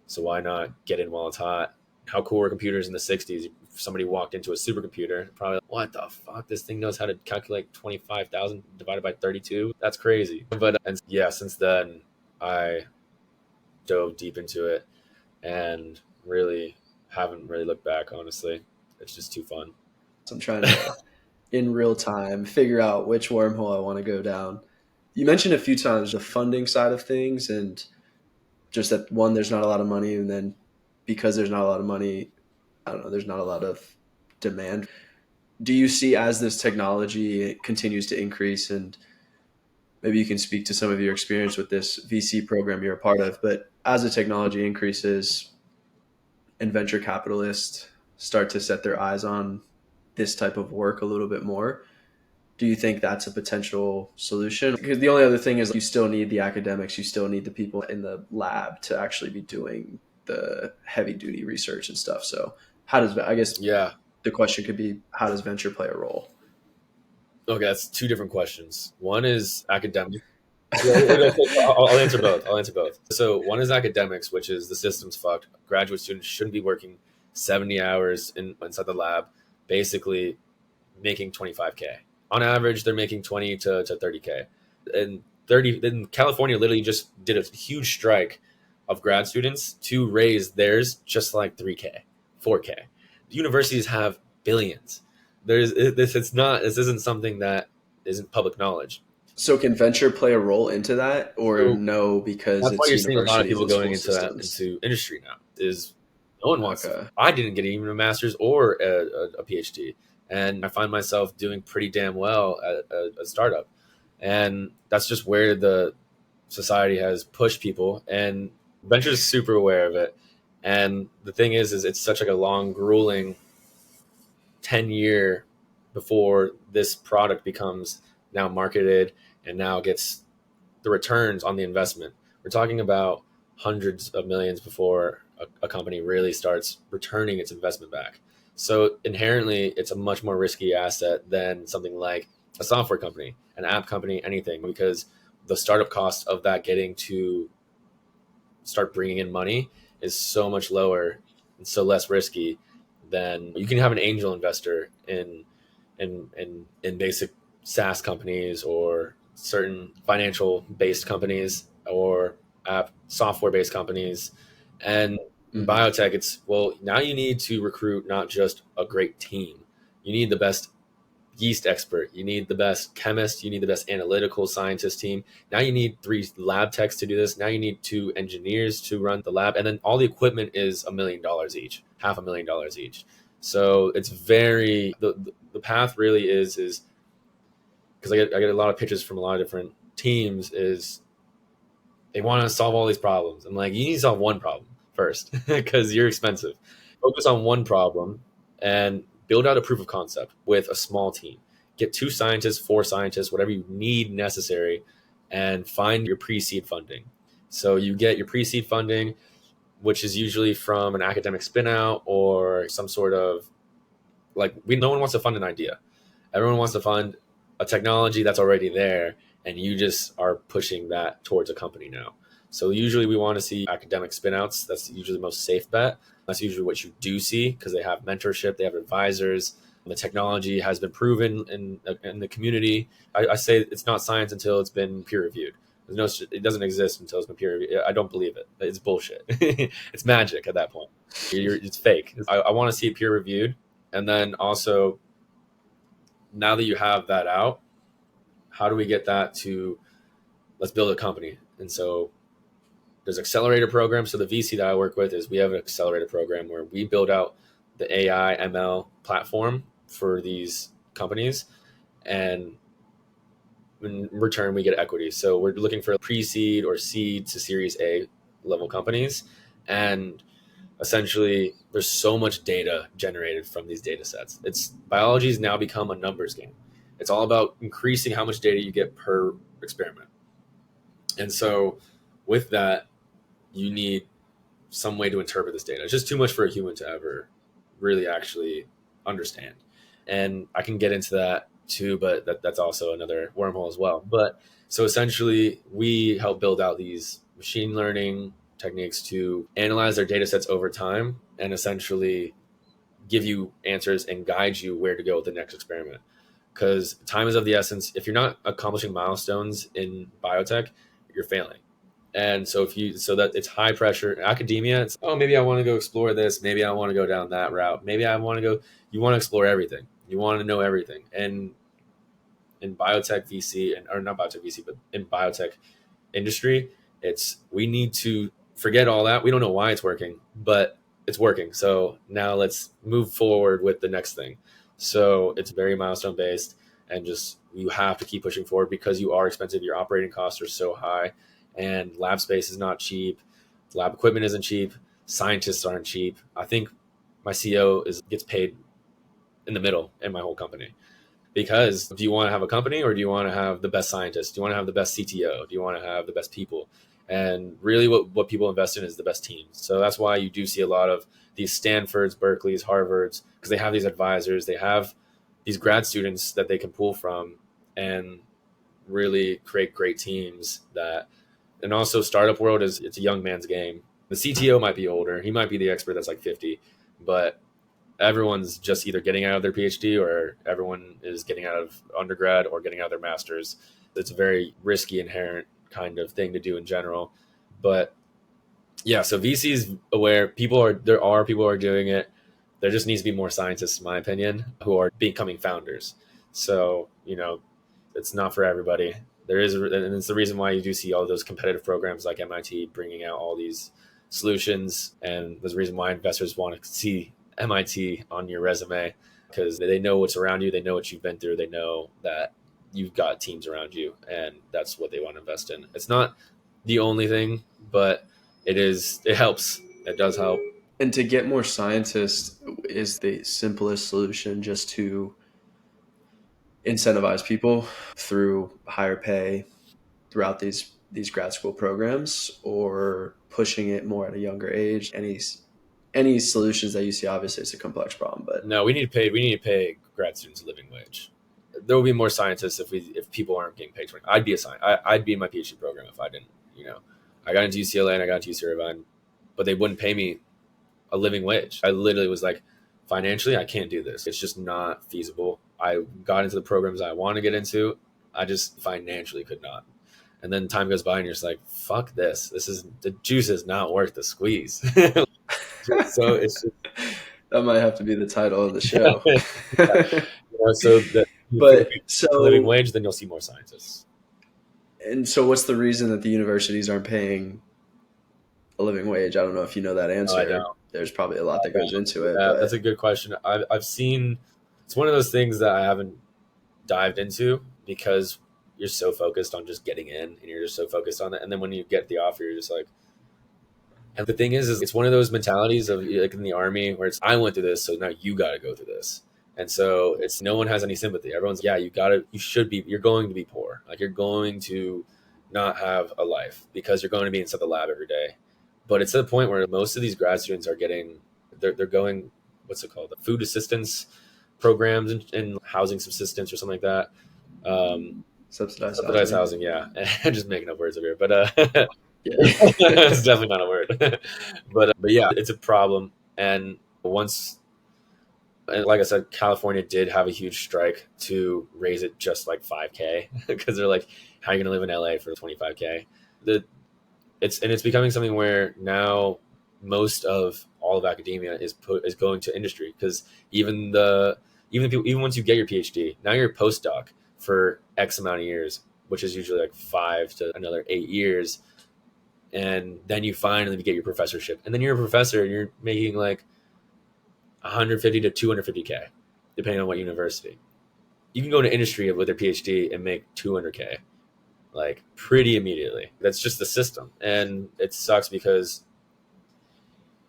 A: So why not get in while it's hot? How cool were computers in the 60s? If somebody walked into a supercomputer, probably, what the fuck? This thing knows how to calculate 25,000 divided by 32? That's crazy. But and yeah, since then, I dove deep into it and really haven't really looked back, honestly. It's just too fun.
B: So I'm trying to, in real time, figure out which wormhole I want to go down. You mentioned a few times the funding side of things and just that, one, there's not a lot of money, and then because there's not a lot of money, I don't know, there's not a lot of demand. Do you see, as this technology continues to increase, and maybe you can speak to some of your experience with this VC program you're a part of, but as the technology increases and venture capitalists start to set their eyes on this type of work a little bit more, do you think that's a potential solution? Because the only other thing is you still need the academics, you still need the people in the lab to actually be doing the heavy duty research and stuff. So how does, I guess, the question could be, how does venture play a role?
A: Okay, that's two different questions. One is academic. I'll answer both. So one is academics, which is the system's fucked. Graduate students shouldn't be working 70 hours inside the lab, basically making 25K. On average, they're making 20 to 30K. And then California literally just did a huge strike of grad students to raise theirs just like 3K, 4K. Universities have billions. This isn't something that isn't public knowledge.
B: So can venture play a role into that, or no? Because
A: that's why you're seeing a lot of people going
B: into
A: industry now. Is no one wants to. I didn't get even a master's or a PhD, and I find myself doing pretty damn well at a startup, and that's just where the society has pushed people, and venture is super aware of it. And the thing is it's such like a long, grueling 10-year before this product becomes now marketed and now gets the returns on the investment. We're talking about hundreds of millions before a company really starts returning its investment back. So inherently, it's a much more risky asset than something like a software company, an app company, anything, because the startup cost of that getting to start bringing in money is so much lower and so less risky than you can have an angel investor in basic SaaS companies or certain financial based companies or app software based companies. And in biotech, it's, well, now you need to recruit not just a great team. You need the best yeast expert, you need the best chemist, you need the best analytical scientist team. Now you need 3 lab techs to do this. Now you need 2 engineers to run the lab. And then all the equipment is $1 million each, $500,000 each. So it's very, the path really is because I get a lot of pitches from a lot of different teams, is they want to solve all these problems. I'm like, you need to solve one problem first because you're expensive. Focus on one problem and build out a proof of concept with a small team. Get 2 scientists, 4 scientists, whatever you need necessary, and find your pre-seed funding. So you get your pre-seed funding, which is usually from an academic spin-out or some sort of, like, no one wants to fund an idea. Everyone wants to fund a technology that's already there, and you just are pushing that towards a company now. So usually we want to see academic spinouts. That's usually the most safe bet. That's usually what you do see because they have mentorship, they have advisors. The technology has been proven in the community. I say it's not science until it's been peer reviewed. It doesn't exist until it's been peer reviewed. I don't believe it. It's bullshit. It's magic at that point. It's fake. I want to see it peer reviewed. And then also, now that you have that out, how do we get that to, let's build a company? And so there's accelerator programs. So the VC that I work with we have an accelerator program where we build out the AI ML platform for these companies, and in return we get equity. So we're looking for pre-seed or seed to Series A level companies, and essentially there's so much data generated from these data sets. Biology has now become a numbers game. It's all about increasing how much data you get per experiment. And so with that, you need some way to interpret this data. It's just too much for a human to ever really actually understand. And I can get into that too, but that's also another wormhole as well. But so essentially we help build out these machine learning techniques to analyze their data sets over time and essentially give you answers and guide you where to go with the next experiment. Because time is of the essence. If you're not accomplishing milestones in biotech, you're failing. And so that it's high pressure. Academia, it's, oh, maybe I want to go explore this. Maybe I want to go down that route. Maybe I want to go, you want to explore everything. You want to know everything. And in biotech VC, or not biotech VC, but in biotech industry, we need to forget all that. We don't know why it's working, but it's working. So now let's move forward with the next thing. So it's very milestone based, and just, you have to keep pushing forward because you are expensive. Your operating costs are so high, and lab space is not cheap. Lab equipment isn't cheap. Scientists aren't cheap. I think my CEO gets paid in the middle in my whole company. Because do you want to have a company, or do you want to have the best scientists? Do you want to have the best CTO? Do you want to have the best people? And really what people invest in is the best teams. So that's why you do see a lot of these Stanfords, Berkeleys, Harvards, because they have these advisors. They have these grad students that they can pull from and really create great teams that, and also startup world it's a young man's game. The CTO might be older. He might be the expert that's like 50, but everyone's just either getting out of their PhD, or everyone is getting out of undergrad or getting out of their master's. It's a very risky, inherent kind of thing to do in general. But yeah, so VC's aware. There are people who are doing it. There just needs to be more scientists, in my opinion, who are becoming founders. So, it's not for everybody. And it's the reason why you do see all those competitive programs like MIT bringing out all these solutions. And there's a reason why investors want to see MIT on your resume, because they know what's around you. They know what you've been through. They know that you've got teams around you, and that's what they want to invest in. It's not the only thing, but it helps. It does help.
B: And to get more scientists is the simplest solution, just to incentivize people through higher pay throughout these grad school programs, or pushing it more at a younger age. Any solutions that you see, obviously it's a complex problem, but
A: no, we need to pay grad students a living wage. There will be more scientists if people aren't getting paid. I'd be a scientist. I'd be in my PhD program if I didn't. I got into UCLA and I got into UC Irvine, but they wouldn't pay me a living wage. I literally was like, financially, I can't do this. It's just not feasible. I got into the programs I want to get into. I just financially could not. And then time goes by and you're just like, fuck this. The juice is not worth the squeeze. So it's just,
B: that might have to be the title of the show.
A: So
B: But
A: the living
B: so,
A: wage, then you'll see more scientists.
B: and so what's the reason that the universities aren't paying a living wage? I don't know if you know that
A: No, I
B: answer.
A: don't.
B: There's probably a lot that goes into it,
A: Yeah, that's
B: but
A: a good question. I've seen, it's one of those things that I haven't dived into because you're so focused on just getting in and you're just so focused on it. And then when you get the offer, you're just like, and the thing is it's one of those mentalities of like in the army where it's, I went through this, so now you got to go through this. And so it's no one has any sympathy. Everyone's, yeah, you should be, you're going to be poor. Like you're going to not have a life because you're going to be inside the lab every day. But it's to the point where most of these grad students are getting, they're going, what's it called? Food assistance programs and housing subsistence or something like that.
B: subsidized
A: Subsidized
B: housing.
A: housing, yeah. Just making up words over here, but
B: Yeah.
A: it's definitely not a word. But yeah, it's a problem. And once, and like I said, California did have a huge strike to raise it just like 5K because they're like, how are you going to live in LA for 25K? The it's becoming something where now most of all of academia is going to industry because even once you get your PhD, now you're a postdoc for X amount of years, which is usually like 5 to another 8 years, and then you finally get your professorship, and then you're a professor and you're making like 150 to 250K, depending on what university. You can go into industry with their PhD and make 200K like pretty immediately. That's just the system, and it sucks because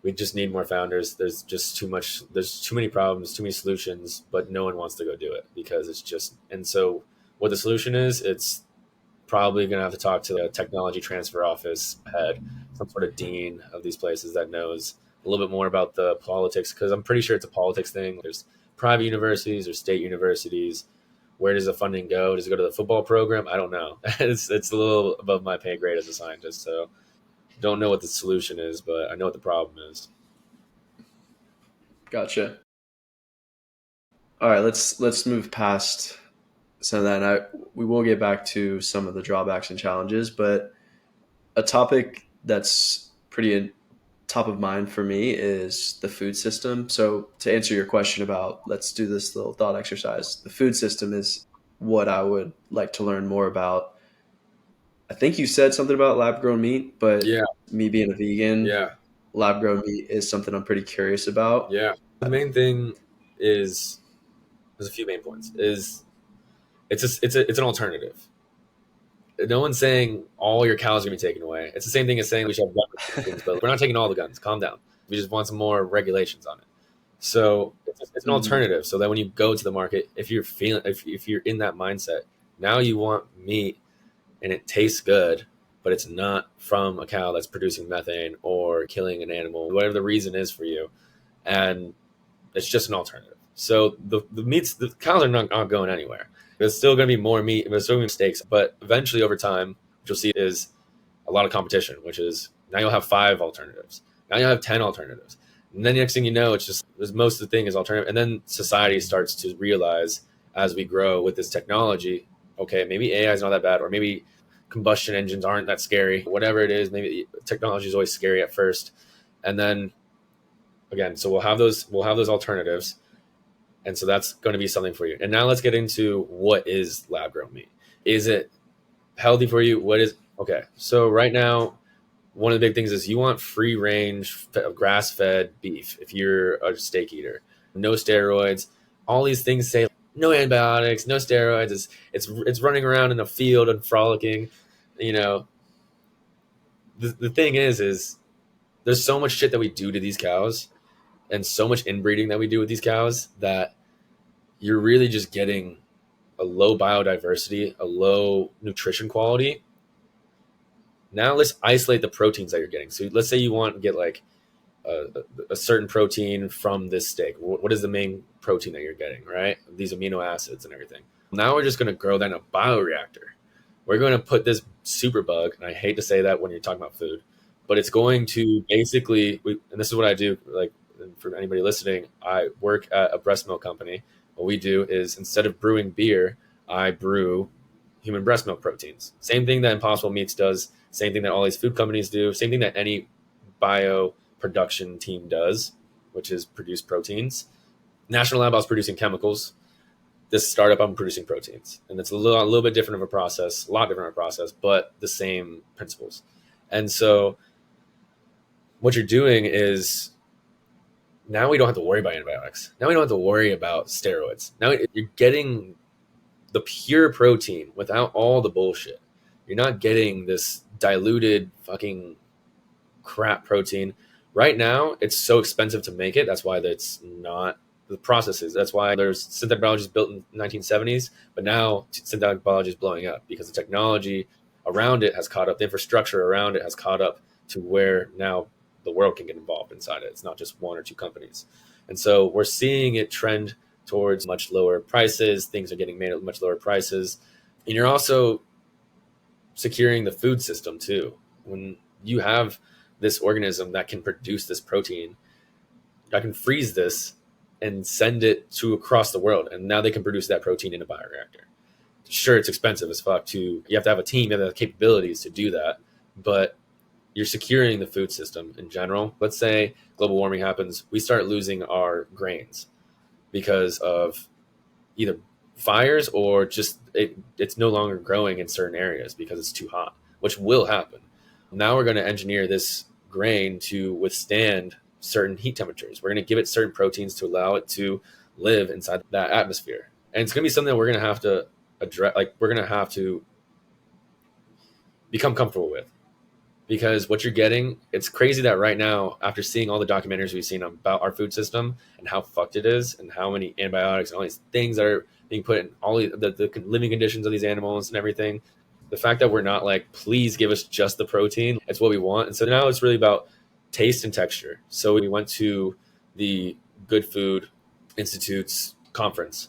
A: we just need more founders. There's just too much. There's too many problems, too many solutions, but no one wants to go do it because it's just. And so, what the solution is, it's probably going to have to talk to the technology transfer office head, some sort of dean of these places that knows a little bit more about the politics, because I'm pretty sure it's a politics thing. There's private universities or state universities. Where does the funding go? Does it go to the football program? I don't know. It's a little above my pay grade as a scientist, so don't know what the solution is, but I know what the problem is.
B: Gotcha. All right, let's move past some of that. And we will get back to some of the drawbacks and challenges, but a topic that's pretty top of mind for me is the food system. So to answer your question about, let's do this little thought exercise, the food system is what I would like to learn more about. I think you said something about lab grown meat, but
A: Yeah,
B: me being a vegan,
A: yeah,
B: lab grown meat is something I'm pretty curious about.
A: yeah. The main thing is there's a few main points. Is it's an alternative. No one's saying all your cows are gonna be taken away. It's the same thing as saying we should have gun restrictions, but we're not taking all the guns. Calm down. We just want some more regulations on it. So it's an
B: Mhm.
A: alternative. So that when you go to the market, if you're feeling if you're in that mindset, now you want meat and it tastes good, but it's not from a cow that's producing methane or killing an animal, whatever the reason is for you, and it's just an alternative. So the cows are not going anywhere. There's still going to be more meat. There's still going to be steaks, but eventually over time, what you'll see is a lot of competition, which is now you'll have 5 alternatives. Now you'll have 10 alternatives. And then the next thing you know, it's just most of the thing is alternative. And then society starts to realize as we grow with this technology, okay, maybe AI is not that bad, or maybe combustion engines aren't that scary. Whatever it is, maybe technology is always scary at first. And then again, so we'll have those alternatives. And so that's going to be something for you. And now let's get into what is lab grown meat. Is it healthy for you? What is okay? So right now, one of the big things is you want free range grass fed beef if you're a steak eater. No steroids. All these things say no antibiotics, no steroids. It's running around in a field and frolicking. You know, the thing is there's so much shit that we do to these cows and so much inbreeding that we do with these cows that you're really just getting a low biodiversity, a low nutrition quality. Now let's isolate the proteins that you're getting. So let's say you want to get like a, a certain protein from this steak. What is the main protein that you're getting, right? These amino acids and everything. Now we're just going to grow that in a bioreactor. We're going to put this superbug, and I hate to say that when you're talking about food, but it's going to basically, and this is what I do, like for anybody listening, I work at a breast milk company. What we do is instead of brewing beer, I brew human breast milk proteins. Same thing that Impossible Meats does, same thing that all these food companies do, same thing that any bio production team does, which is produce proteins. National Lab is producing chemicals. this startup, I'm producing proteins, and it's a little bit different of a process, a lot different of a process, but the same principles. And so what you're doing is now we don't have to worry about antibiotics. Now we don't have to worry about steroids. Now you're getting the pure protein without all the bullshit. You're not getting this diluted fucking crap protein. Right now, it's so expensive to make it. That's why it's not the processes. That's why there's synthetic biology built in the 1970s, but now synthetic biology is blowing up because the technology around it has caught up. The infrastructure around it has caught up to where now the world can get involved inside it. It's not just one or two companies. And so we're seeing it trend towards much lower prices. Things are getting made at much lower prices. And you're also securing the food system too. When you have this organism that can produce this protein, I can freeze this and send it to across the world. And now they can produce that protein in a bioreactor. Sure, it's expensive as fuck you have to have a team, you have the capabilities to do that, but you're securing the food system in general. Let's say global warming happens, we start losing our grains because of either fires or just it's no longer growing in certain areas because it's too hot, which will happen. Now we're going to engineer this grain to withstand certain heat temperatures. We're going to give it certain proteins to allow it to live inside that atmosphere. And it's going to be something that we're going to have to address, like we're going to have to become comfortable with. Because what you're getting, it's crazy that right now, after seeing all the documentaries we've seen about our food system and how fucked it is and how many antibiotics and all these things that are being put in all the living conditions of these animals and everything, the fact that we're not like, please give us just the protein, it's what we want. And so now it's really about taste and texture. So we went to the Good Food Institute's conference.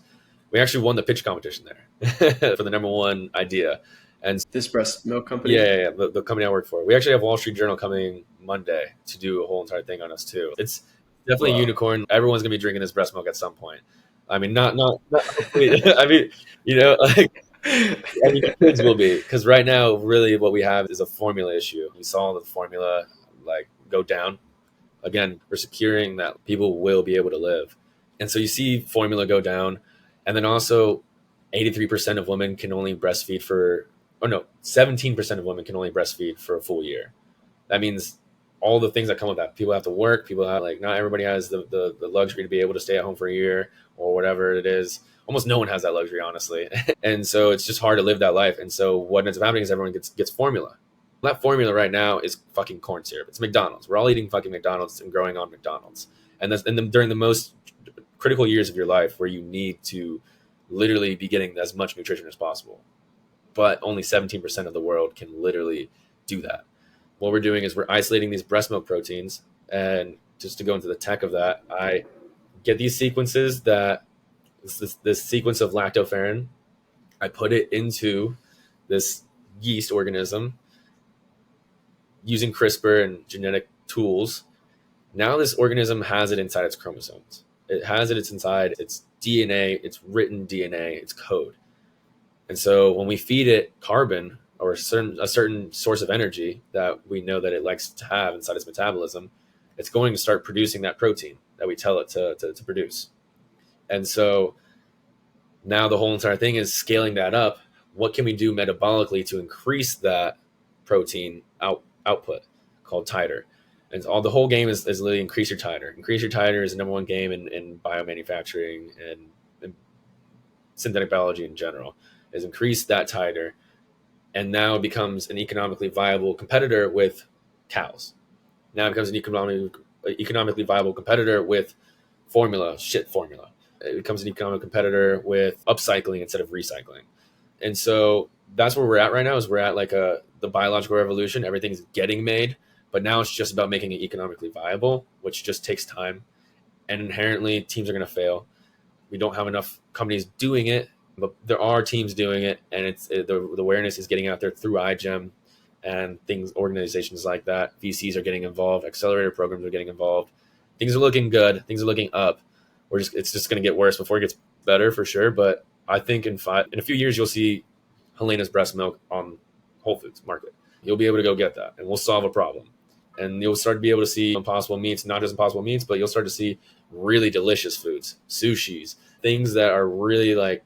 A: We actually won the pitch competition there for the number one idea. And
B: this breast milk company?
A: Yeah. The company I work for. We actually have Wall Street Journal coming Monday to do a whole entire thing on us too. It's definitely a unicorn. Everyone's gonna be drinking this breast milk at some point. I mean, not I mean, like I mean, kids will be, because right now, really, what we have is a formula issue. We saw the formula like go down. Again, we're securing that people will be able to live, and so you see formula go down, and then also 83% of women can only breastfeed for. Oh no, 17% of women can only breastfeed for a full year. That means all the things that come with that. People have to work. People have not everybody has the luxury to be able to stay at home for a year or whatever it is. Almost no one has that luxury, honestly. And so it's just hard to live that life. And so what ends up happening is everyone gets formula. That formula right now is fucking corn syrup. It's McDonald's. We're all eating fucking McDonald's and growing on McDonald's. And that's during the most critical years of your life where you need to literally be getting as much nutrition as possible. But only 17% of the world can literally do that. What we're doing is we're isolating these breast milk proteins. And just to go into the tech of that, I get these sequences that this sequence of lactoferrin. I put it into this yeast organism using CRISPR and genetic tools. Now this organism has it inside its chromosomes. It has it inside its DNA, its written DNA, its code. And so when we feed it carbon or a certain source of energy that we know that it likes to have inside its metabolism, it's going to start producing that protein that we tell it to produce. And so now the whole entire thing is scaling that up. What can we do metabolically to increase that protein output called titer? And all the whole game is literally increase your titer. Increase your titer is the number one game in biomanufacturing and synthetic biology in general, is increase that titer. And now it becomes an economically viable competitor with cows. Now it becomes an economically viable competitor with shit formula. It becomes an economic competitor with upcycling instead of recycling. And so that's where we're at right now, is we're at like the biological revolution. Everything's getting made, but now it's just about making it economically viable, which just takes time. And inherently teams are going to fail. We don't have enough companies doing it, but there are teams doing it. And the awareness is getting out there through IGEM and organizations like that. VCs are getting involved. Accelerator programs are getting involved. Things are looking good. Things are looking up. It's just going to get worse before it gets better for sure. But I think in a few years, you'll see Helena's breast milk on Whole Foods market. You'll be able to go get that, and we'll solve a problem. And you'll start to be able to see Impossible Meats, not just Impossible Meats, but you'll start to see really delicious foods, sushis, things that are really like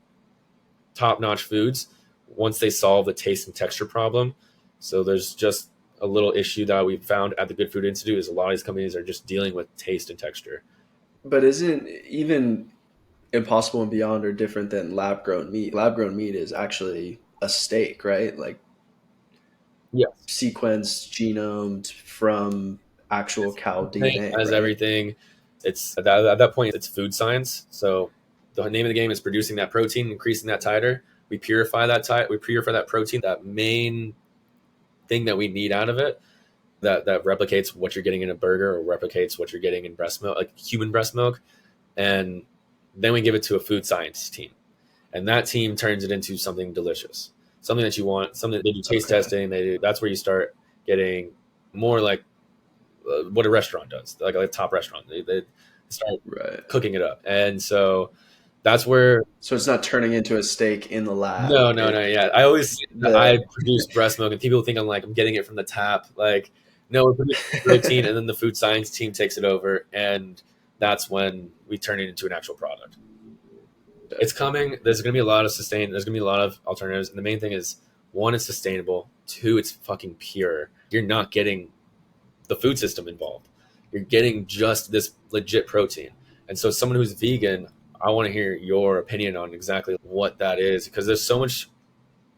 A: top-notch foods once they solve the taste and texture problem. So there's just a little issue that we found at the Good Food Institute is a lot of these companies are just dealing with taste and texture.
B: But isn't even Impossible and Beyond are different than lab grown meat? Lab grown meat is actually a steak, right? Like
A: Yes.
B: sequenced, genomed from actual cow DNA,
A: As
B: right?
A: everything, it's at that point it's food science. So the name of the game is producing that protein, increasing that titer. We purify that we purify that protein, that main thing that we need out of it, that replicates what you're getting in a burger or replicates what you're getting in breast milk, like human breast milk, and then we give it to a food science team, and that team turns it into something delicious, something that you want, something that they do taste
B: Okay.
A: testing. That's where you start getting more like what a restaurant does, like a top restaurant. They start
B: Right.
A: cooking it up, and so that's where.
B: So it's not turning into a steak in the lab.
A: No, no, no. Yeah, I always say that I
B: The
A: produce breast milk, and people think I'm getting it from the tap. Like, no, we're producing protein, and then the food science team takes it over, and that's when we turn it into an actual product. It's coming. There's going to be a lot of sustain. There's going to be a lot of alternatives, and the main thing is one, it's sustainable. Two, it's fucking pure. You're not getting the food system involved. You're getting just this legit protein. And so, someone who's vegan, I want to hear your opinion on exactly what that is because there's so much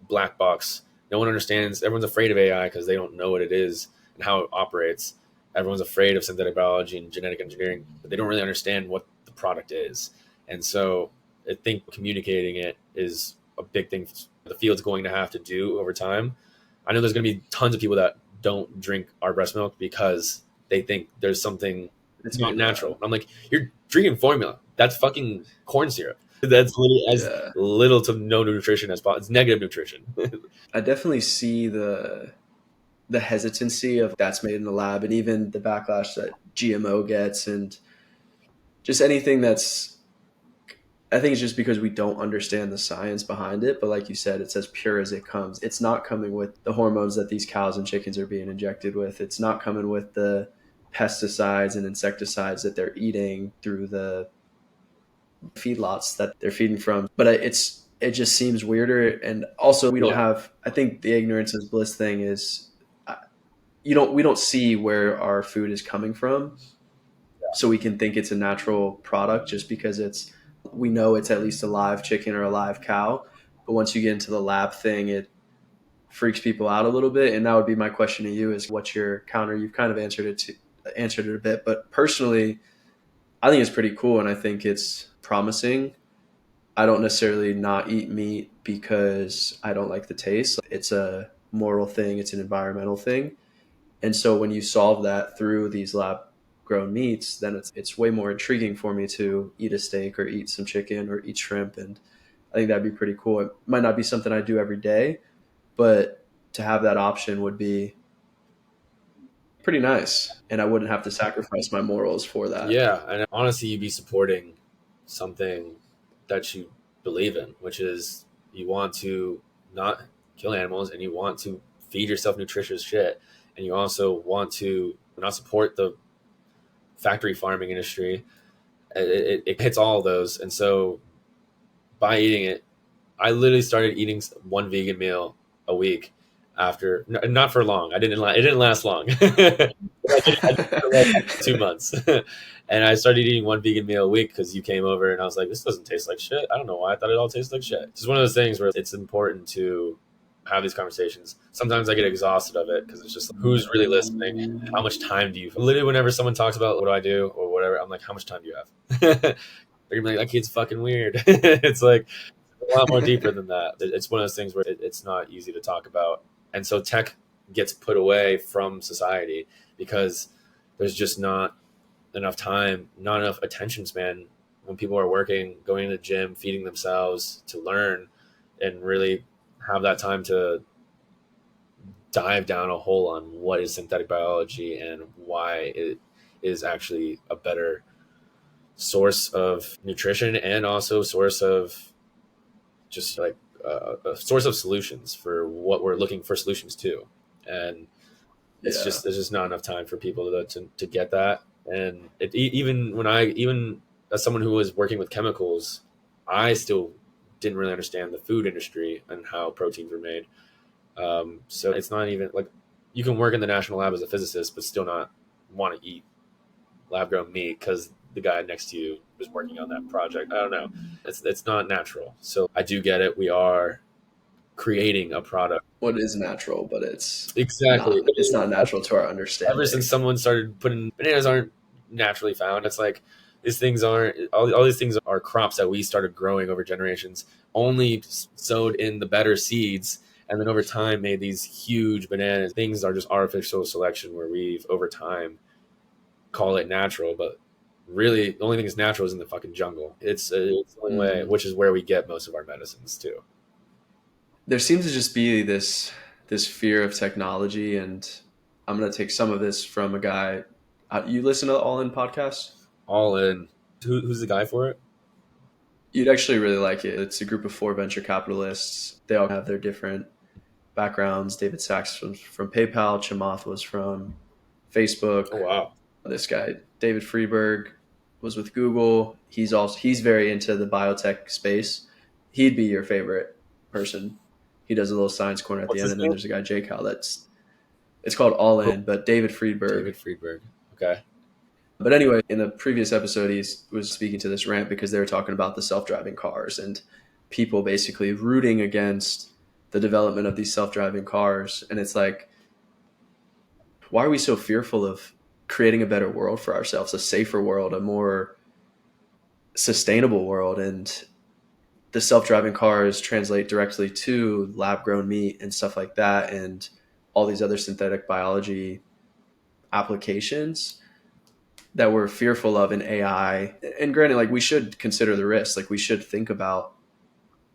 A: black box. No one understands. Everyone's afraid of AI because they don't know what it is and how it operates. Everyone's afraid of synthetic biology and genetic engineering, but they don't really understand what the product is. And so I think communicating it is a big thing the field's going to have to do over time. I know there's going to be tons of people that don't drink our breast milk because they think there's something
B: it's
A: not
B: made
A: natural.
B: lab.
A: I'm like, you're drinking formula. That's fucking corn syrup. That's literally as
B: Yeah.
A: little to no nutrition as possible. It's negative nutrition.
B: I definitely see the hesitancy of that's made in the lab and even the backlash that GMO gets and just anything that's I think it's just because we don't understand the science behind it. But like you said, it's as pure as it comes. It's not coming with the hormones that these cows and chickens are being injected with. It's not coming with the pesticides and insecticides that they're eating through the feedlots that they're feeding from. But it just seems weirder. And also, we don't
A: Yeah.
B: have. I think the ignorance is bliss thing is we don't see where our food is coming from, so we can think it's a natural product just because we know it's at least a live chicken or a live cow. But once you get into the lab thing, it freaks people out a little bit. And that would be my question to you: is what's your counter? You've kind of answered it a bit, but personally, I think it's pretty cool, and I think it's promising. I don't necessarily not eat meat because I don't like the taste. It's a moral thing. It's an environmental thing. And so when you solve that through these lab grown meats, then it's way more intriguing for me to eat a steak or eat some chicken or eat shrimp. And I think that'd be pretty cool. It might not be something I do every day, but to have that option would be pretty nice. And I wouldn't have to sacrifice my morals for that.
A: Yeah. And honestly, you'd be supporting something that you believe in, which is you want to not kill animals and you want to feed yourself nutritious shit. And you also want to not support the factory farming industry. It hits all of those. And so by eating it, I literally started eating one vegan meal a week after, not for long. It didn't last long. I did it for like 2 months. And I started eating one vegan meal a week because you came over and I was like, this doesn't taste like shit. I don't know why I thought it all tasted like shit. It's just one of those things where it's important to have these conversations. Sometimes I get exhausted of it because it's just who's really listening? How much time do you literally whenever someone talks about what do I do or whatever, I'm like, how much time do you have? They're gonna be like, that kid's fucking weird. It's like a lot more deeper than that. It's one of those things where it's not easy to talk about. And so tech gets put away from society because there's just not enough time, not enough attention span when people are working, going to the gym, feeding themselves to learn and really have that time to dive down a hole on what is synthetic biology and why it is actually a better source of nutrition and also source of just like a source of solutions for what we're looking for solutions to. And
B: Yeah.
A: there's just not enough time for people to get that. And even as someone who was working with chemicals, I still didn't really understand the food industry and how proteins were made. So it's not even like you can work in the national lab as a physicist, but still not want to eat lab grown meat because the guy next to you was working on that project. I don't know. It's not natural. So I do get it. We are creating a product.
B: What is natural, but
A: Exactly.
B: it's not natural to our
A: Ever since
B: understanding.
A: someone started putting bananas aren't naturally found, it's like these things aren't all these things are crops that we started growing over generations, only sowed in the better seeds, and then over time made these huge bananas. Things are just artificial selection where we've over time call it natural, but really the only thing that's natural is in the fucking jungle. It's the only way,
B: Mm.
A: which is where we get most of our medicines too.
B: There seems to just be this fear of technology, and I'm going to take some of this from a guy. You listen to All In podcasts?
A: All in. Who's the guy for it?
B: You'd actually really like it. It's a group of 4 venture capitalists. They all have their different backgrounds. David Sachs was from PayPal. Chamath was from Facebook.
A: Oh wow.
B: This guy, David Freeberg, was with Google. He's very into the biotech space. He'd be your favorite person. He does a little science corner at the
A: What's
B: end,
A: his
B: and then
A: name?
B: there's a guy, Jake Howe, it's called All In, but David Friedberg.
A: David Friedberg. Okay.
B: But anyway, in the previous episode, he was speaking to this rant because they were talking about the self-driving cars and people basically rooting against the development of these self-driving cars. And it's like, why are we so fearful of creating a better world for ourselves, a safer world, a more sustainable world? And the self-driving cars translate directly to lab-grown meat and stuff like that, and all these other synthetic biology applications that we're fearful of in AI. And granted, like, we should consider the risks. Like, we should think about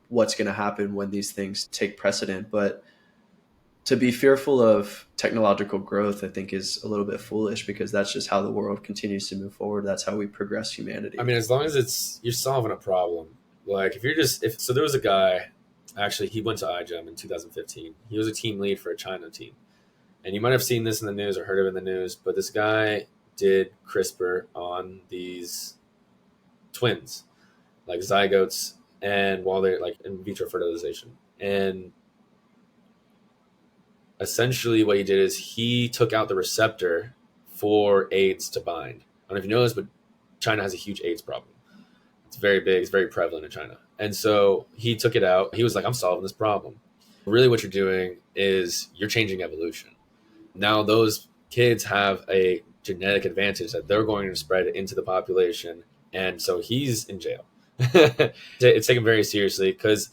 B: what's going to happen when these things take precedent. But to be fearful of technological growth, I think, is a little bit foolish, because that's just how the world continues to move forward. That's how we progress humanity.
A: I mean, as long as you're solving a problem. Like if so there was a guy, actually he went to IGEM in 2015. He was a team lead for a China team. And you might have seen this in the news or heard of it in the news, but this guy did CRISPR on these twins, like zygotes, and while they're like in vitro fertilization. And essentially what he did is he took out the receptor for AIDS to bind. I don't know if you know this, but China has a huge AIDS problem. It's very big, it's very prevalent in China. And so he took it out. He was like, I'm solving this problem. Really what you're doing is you're changing evolution. Now those kids have a genetic advantage that they're going to spread into the population. And so he's in jail. It's taken very seriously, because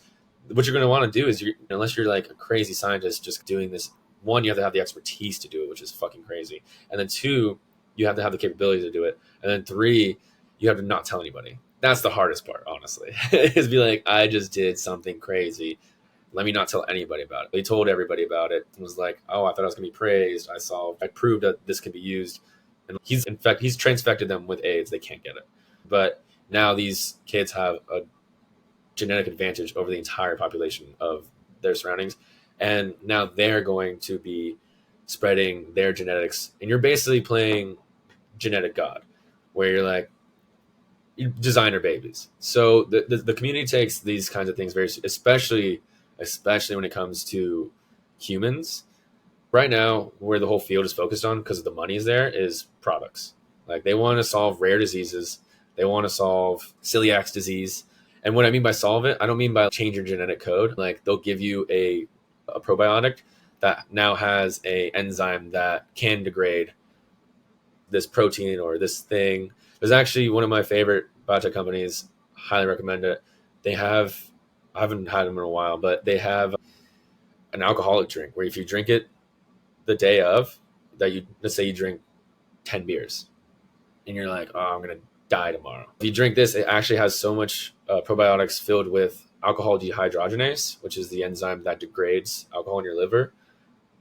A: what you're going to want to do is, unless you're like a crazy scientist just doing this, one, you have to have the expertise to do it, which is fucking crazy. And then 2, you have to have the capability to do it. And then 3, you have to not tell anybody. That's the hardest part, honestly, is be like, I just did something crazy. Let me not tell anybody about it. He told everybody about it and was like, oh, I thought I was going to be praised. I proved that this can be used. And he's transfected them with AIDS. They can't get it. But now these kids have a genetic advantage over the entire population of their surroundings. And now they're going to be spreading their genetics. And you're basically playing genetic God, where you're like, designer babies. So the community takes these kinds of things very, especially when it comes to humans. Right now, where the whole field is focused on, because the money is there, is products. Like, they want to solve rare diseases. They want to solve celiac disease. And what I mean by solve it, I don't mean by change your genetic code. Like, they'll give you a probiotic that now has a enzyme that can degrade this protein or this thing. There's actually one of my favorite biotech companies, highly recommend it. I haven't had them in a while, but they have an alcoholic drink where if you drink it the day of, let's say you drink 10 beers and you're like, oh, I'm going to die tomorrow. If you drink this, it actually has so much probiotics filled with alcohol dehydrogenase, which is the enzyme that degrades alcohol in your liver.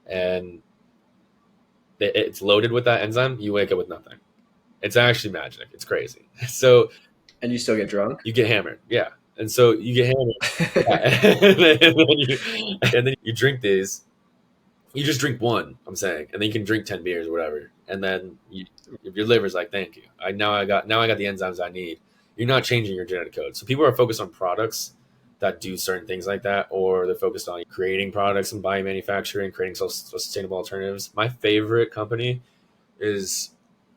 A: And it's loaded with that enzyme. You wake up with nothing. It's actually magic. It's crazy. So,
B: and you still get drunk?
A: You get hammered. Yeah. And so you get hammered. And then you drink these. You just drink one, I'm saying, and then you can drink 10 beers or whatever. And then your liver's like, thank you. I got the enzymes I need. You're not changing your genetic code. So people are focused on products that do certain things like that, or they're focused on creating products and biomanufacturing, creating sustainable alternatives. My favorite company is,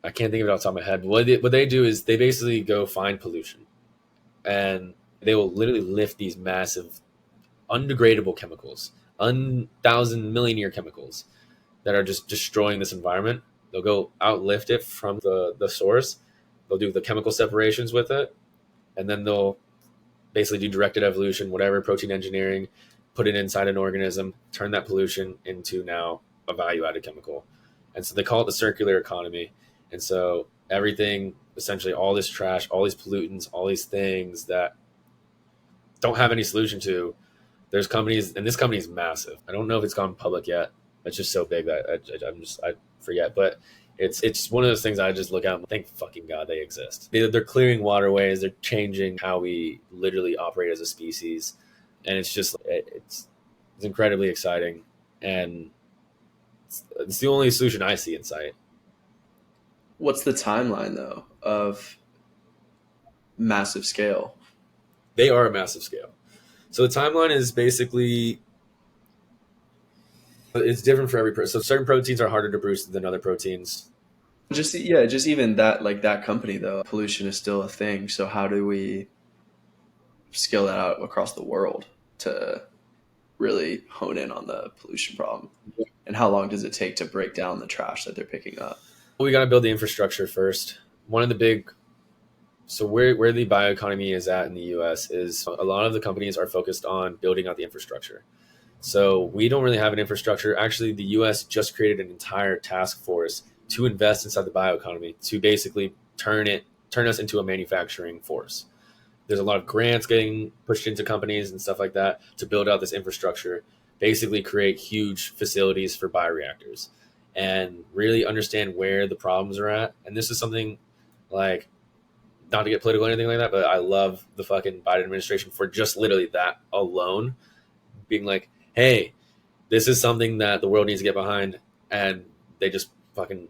A: I can't think of it off the top of my head. But what they do is they basically go find pollution, and they will literally lift these massive, undegradable chemicals, 1,000 million year chemicals that are just destroying this environment. They'll go outlift it from the source. They'll do the chemical separations with it, and then they'll basically do directed evolution, whatever, protein engineering, put it inside an organism, turn that pollution into now a value added chemical. And so they call it the circular economy. And so everything, essentially all this trash, all these pollutants, all these things that don't have any solution to, there's companies, and this company is massive. I don't know if it's gone public yet. It's just so big that I forget. But it's one of those things I just look at and thank fucking God they exist. They're clearing waterways. They're changing how we literally operate as a species, and it's just it's incredibly exciting, and it's the only solution I see in sight.
B: What's the timeline though of massive scale?
A: They are a massive scale. So the timeline is basically, it's different for every person. So certain proteins are harder to produce than other proteins.
B: Just even that, like that company though, pollution is still a thing. So how do we scale that out across the world to really hone in on the pollution problem? And how long does it take to break down the trash that they're picking up?
A: Well, we got to build the infrastructure first. One of the big, so where the bioeconomy is at in the US is a lot of the companies are focused on building out the infrastructure. So we don't really have an infrastructure. Actually, the US just created an entire task force to invest inside the bioeconomy to basically turn us into a manufacturing force. There's a lot of grants getting pushed into companies and stuff like that to build out this infrastructure, basically create huge facilities for bioreactors and really understand where the problems are at. And this is something, like, not to get political or anything like that, but I love the fucking Biden administration for just literally that alone, being like, hey, this is something that the world needs to get behind. And they just fucking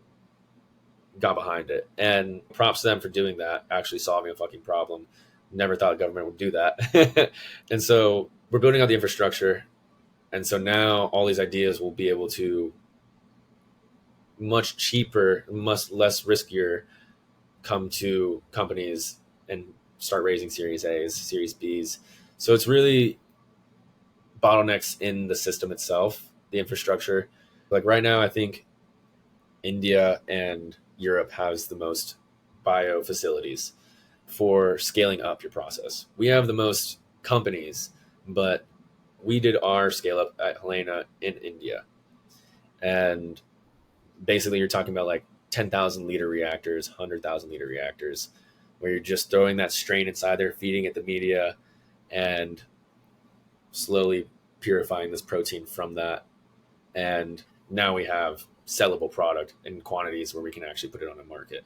A: got behind it. And props to them for doing that, actually solving a fucking problem. Never thought government would do that. And so we're building out the infrastructure. And so now all these ideas will be able to much cheaper, much less riskier, come to companies and start raising Series A's, Series B's. So it's really bottlenecks in the system itself, the infrastructure. Like right now, I think India and Europe has the most bio facilities for scaling up your process. We have the most companies, but we did our scale up at Helena in India. And basically you're talking about like 10,000 liter reactors, 100,000 liter reactors, where you're just throwing that strain inside there, feeding it the media, and slowly purifying this protein from that. And now we have sellable product in quantities where we can actually put it on the market.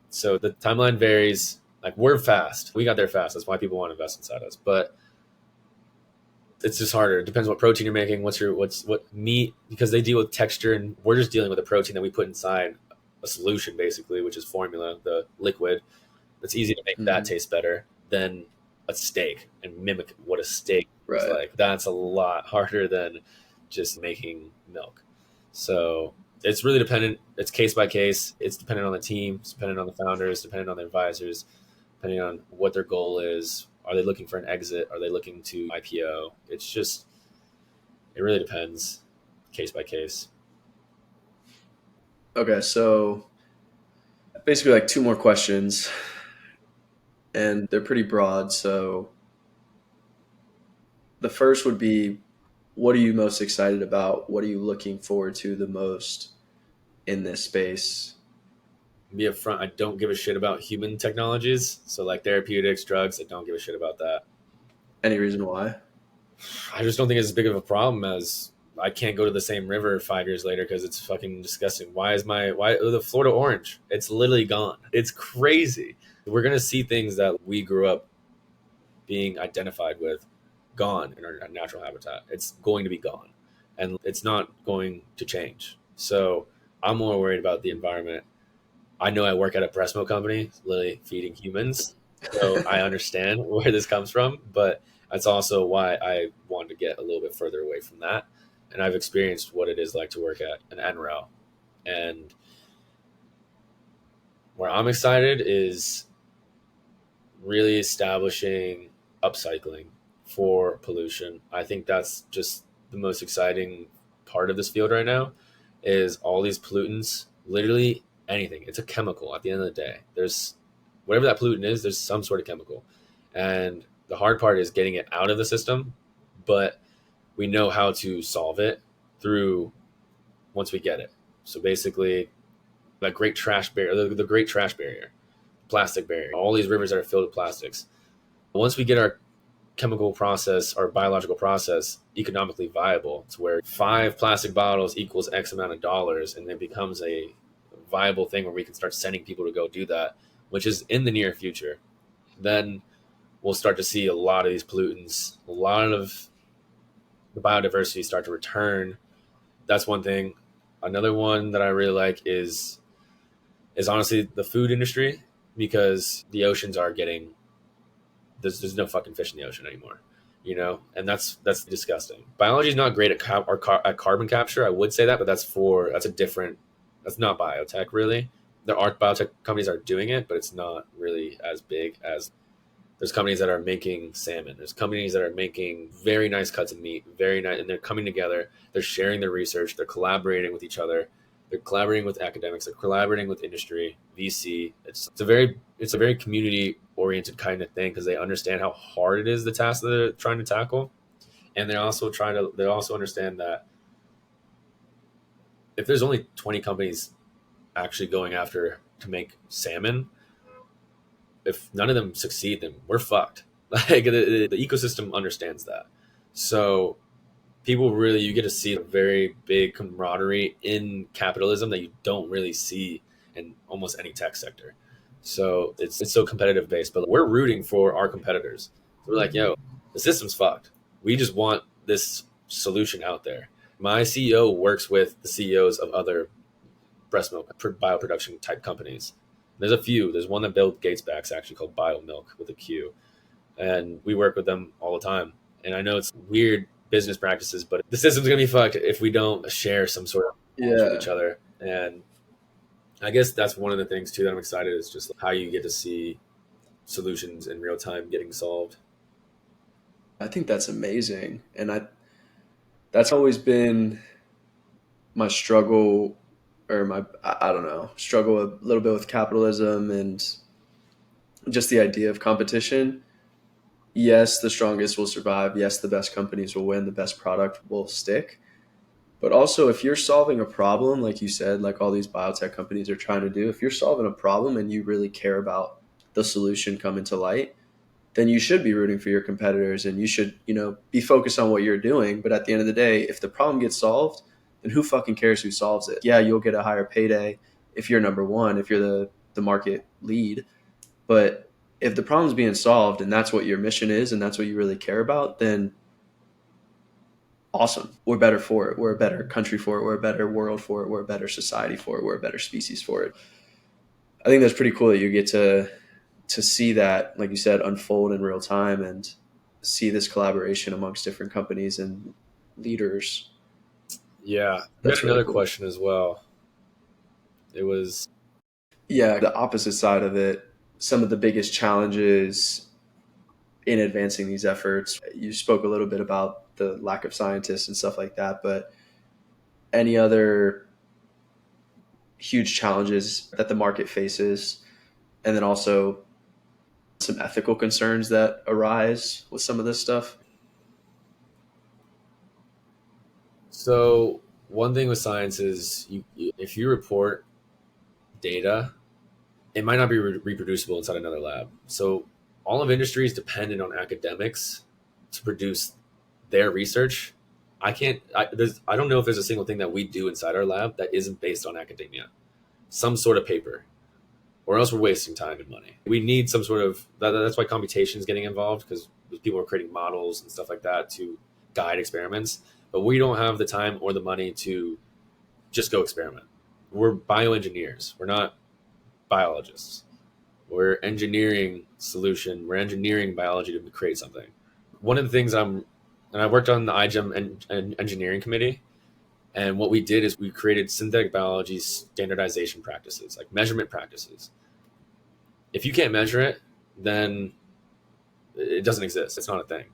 A: So the timeline varies. Like, we're fast. We got there fast. That's why people want to invest inside us. But it's just harder. It depends what protein you're making, what meat, because they deal with texture, and we're just dealing with a protein that we put inside a solution, basically, which is formula, the liquid. It's easy to make that taste better than a steak and mimic what a steak is like. That's a lot harder than just making milk. So it's really dependent. It's case by case. It's dependent on the team. It's dependent on the founders, dependent on the advisors, depending on what their goal is. Are they looking for an exit? Are they looking to IPO? It's just, it really depends, case by case.
B: Okay, so basically like two more questions, and they're pretty broad. So the first would be, what are you most excited about? What are you looking forward to the most in this space?
A: Be upfront, I don't give a shit about human technologies. So like therapeutics, drugs, I don't give a shit about that.
B: Any reason why?
A: I just don't think it's as big of a problem as I can't go to the same river 5 years later because it's fucking disgusting. Why the Florida orange? It's literally gone. It's crazy. We're going to see things that we grew up being identified with gone in our natural habitat. It's going to be gone, and it's not going to change. So I'm more worried about the environment. I know I work at a breast milk company, literally feeding humans. So I understand where this comes from, but that's also why I wanted to get a little bit further away from that. And I've experienced what it is like to work at an NREL. And where I'm excited is really establishing upcycling for pollution. I think that's just the most exciting part of this field right now is all these pollutants, literally anything. It's a chemical at the end of the day. There's whatever that pollutant is, there's some sort of chemical. And the hard part is getting it out of the system, but we know how to solve it through once we get it. So basically, that great trash barrier, the great trash barrier, plastic barrier, all these rivers that are filled with plastics. Once we get our chemical process, our biological process economically viable, to where 5 plastic bottles equals X amount of dollars, and it becomes a viable thing where we can start sending people to go do that, which is in the near future, then we'll start to see a lot of these pollutants, a lot of the biodiversity start to return. That's one thing. Another one that I really like is honestly the food industry, because the oceans are getting there's no fucking fish in the ocean anymore, and that's disgusting. Biology is not great at carbon capture. I would say that, but that's a different. That's not biotech really. There are biotech companies that are doing it, but it's not really as big as. There's companies that are making salmon. There's companies that are making very nice cuts of meat, very nice, and they're coming together. They're sharing their research. They're collaborating with each other. They're collaborating with academics. They're collaborating with industry, VC. It's a very community oriented kind of thing because they understand how hard it is, the task that they're trying to tackle, and they also understand that if there's only 20 companies actually going after to make salmon, if none of them succeed, then we're fucked. Like the ecosystem understands that. So people really, you get to see a very big camaraderie in capitalism that you don't really see in almost any tech sector. So it's so competitive based, but we're rooting for our competitors. So we're like, yo, the system's fucked. We just want this solution out there. My CEO works with the CEOs of other breast milk bioproduction type companies. There's a few. There's one that Bill Gates backs actually called BioMilk with a Q, and we work with them all the time. And I know it's weird business practices, but the system's gonna be fucked if we don't share some sort of knowledge with each
B: Yeah,
A: other. And I guess that's one of the things too that I'm excited is just how you get to see solutions in real time getting solved.
B: I think that's amazing, and that's always been my struggle, or my I don't know, struggle a little bit with capitalism and just the idea of competition. Yes, the strongest will survive. Yes, the best companies will win. The best product will stick. But also, if you're solving a problem, like you said, like all these biotech companies are trying to do, if you're solving a problem and you really care about the solution coming to light, then you should be rooting for your competitors and you should, be focused on what you're doing. But at the end of the day, if the problem gets solved, then who fucking cares who solves it? Yeah, you'll get a higher payday if you're number one, if you're the market lead. But if the problem's being solved and that's what your mission is and that's what you really care about, then awesome. We're better for it. We're a better country for it. We're a better world for it. We're a better society for it. We're a better species for it. I think that's pretty cool that you get to see that, like you said, unfold in real time and see this collaboration amongst different companies and leaders.
A: Yeah, we had
B: That's really
A: another
B: cool.
A: question as well. It was
B: Yeah, the opposite side of it, some of the biggest challenges in advancing these efforts. You spoke a little bit about the lack of scientists and stuff like that, but any other huge challenges that the market faces, and then also some ethical concerns that arise with some of this stuff.
A: so one thing with science is if you report data, it might not be reproducible inside another lab. So all of industry is dependent on academics to produce their research. I don't know if there's a single thing that we do inside our lab that isn't based on academia, some sort of paper, or else we're wasting time and money. We need some sort of that's why computation is getting involved, because people are creating models and stuff like that to guide experiments. But we don't have the time or the money to just go experiment. We're bioengineers. We're not biologists. We're engineering solution. We're engineering biology to create something. One of the things and I worked on the IGEM engineering committee. And what we did is we created synthetic biology standardization practices, like measurement practices. If you can't measure it, then it doesn't exist. It's not a thing.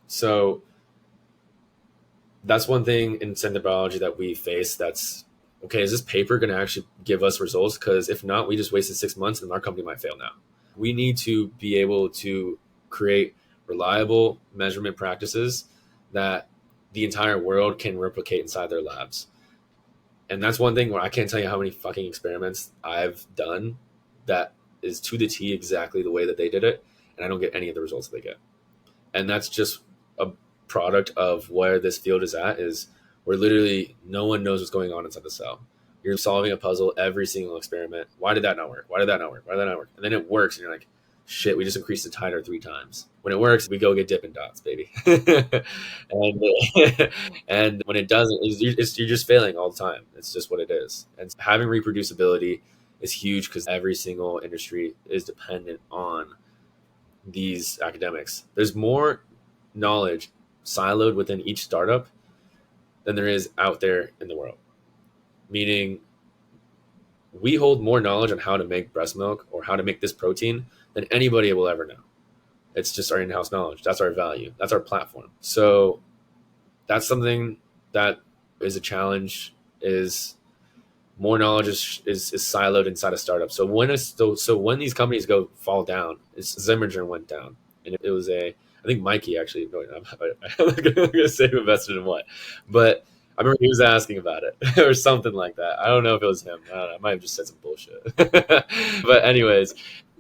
A: So that's one thing in synthetic biology that we face. That's okay. Is this paper going to actually give us results? Because if not, we just wasted 6 months and our company might fail now. We need to be able to create reliable measurement practices that the entire world can replicate inside their labs. And that's one thing where I can't tell you how many fucking experiments I've done that is to the T exactly the way that they did it, and I don't get any of the results that they get. And that's just a product of where this field is at, is where literally no one knows what's going on inside the cell. You're solving a puzzle every single experiment. Why did that not work? Why did that not work? Why did that not work? And then it works, and you're like, shit, we just increased the titer 3 times. When it works, we go get Dippin' Dots, baby. and and when it doesn't, you're just failing all the time. It's just what it is. And having reproducibility is huge because every single industry is dependent on these academics. There's more knowledge siloed within each startup than there is out there in the world. Meaning, we hold more knowledge on how to make breast milk or how to make this protein than anybody will ever know. It's just our in-house knowledge. That's our value. That's our platform. So that's something that is a challenge, is more knowledge is siloed inside a startup. So when these companies fall down, Zimmergen went down, and it was I think Mikey actually. No, I'm going to say who invested in what, but I remember he was asking about it or something like that. I don't know if it was him. I don't know. I might have just said some bullshit. But anyways,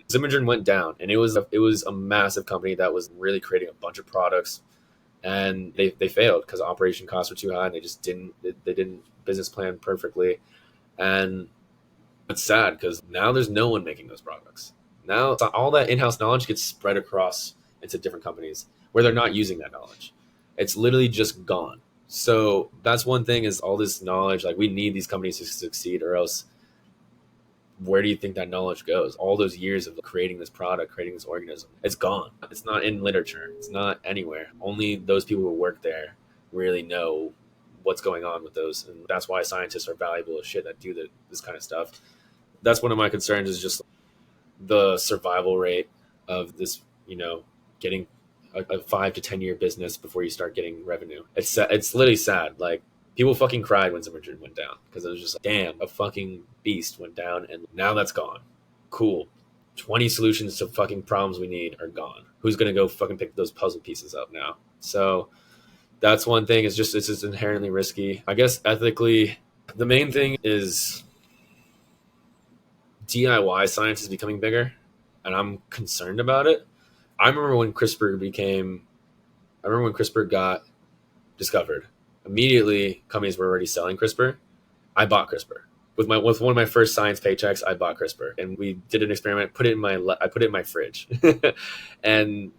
A: Zimmergen went down, and it was a massive company that was really creating a bunch of products, and they failed because operation costs were too high, and they didn't business plan perfectly. And it's sad because now there's no one making those products. Now all that in-house knowledge gets spread across into different companies where they're not using that knowledge. It's literally just gone. So that's one thing, is all this knowledge. Like, we need these companies to succeed, or else where do you think that knowledge goes? All those years of creating this product, creating this organism, it's gone. It's not in literature. It's not anywhere. Only those people who work there really know what's going on with those. And that's why scientists are valuable as shit that do this kind of stuff. That's one of my concerns, is just the survival rate of this, getting a 5 to 10 year business before you start getting revenue. It's literally sad. Like, people fucking cried when Zimmergen went down, because it was just like, damn, a fucking beast went down, and now that's gone. Cool. 20 solutions to fucking problems we need are gone. Who's going to go fucking pick those puzzle pieces up now? So that's one thing. It's just inherently risky. I guess ethically, the main thing is DIY science is becoming bigger, and I'm concerned about it. I remember when CRISPR got discovered. Immediately, companies were already selling CRISPR. I bought CRISPR with one of my first science paychecks. I bought CRISPR, and we did an experiment. I put it in my fridge, and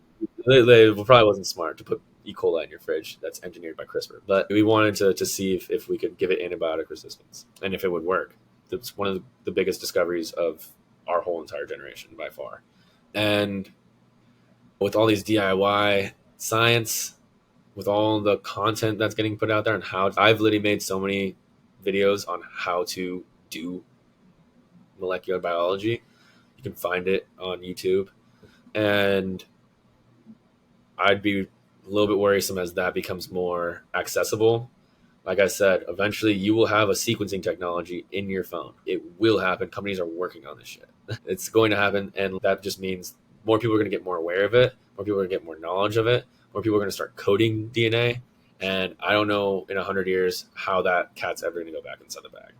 A: it probably wasn't smart to put E. coli in your fridge that's engineered by CRISPR. But we wanted to see if we could give it antibiotic resistance and if it would work. It's one of the biggest discoveries of our whole entire generation by far. And with all these DIY science, with all the content that's getting put out there, and how I've literally made so many videos on how to do molecular biology. You can find it on YouTube. And I'd be a little bit worrisome as that becomes more accessible. Like I said, eventually you will have a sequencing technology in your phone. It will happen. Companies are working on this shit. It's going to happen. And that just means more people are going to get more aware of it. More people are going to get more knowledge of it. More people are going to start coding DNA. And I don't know in 100 years how that cat's ever going to go back inside the bag.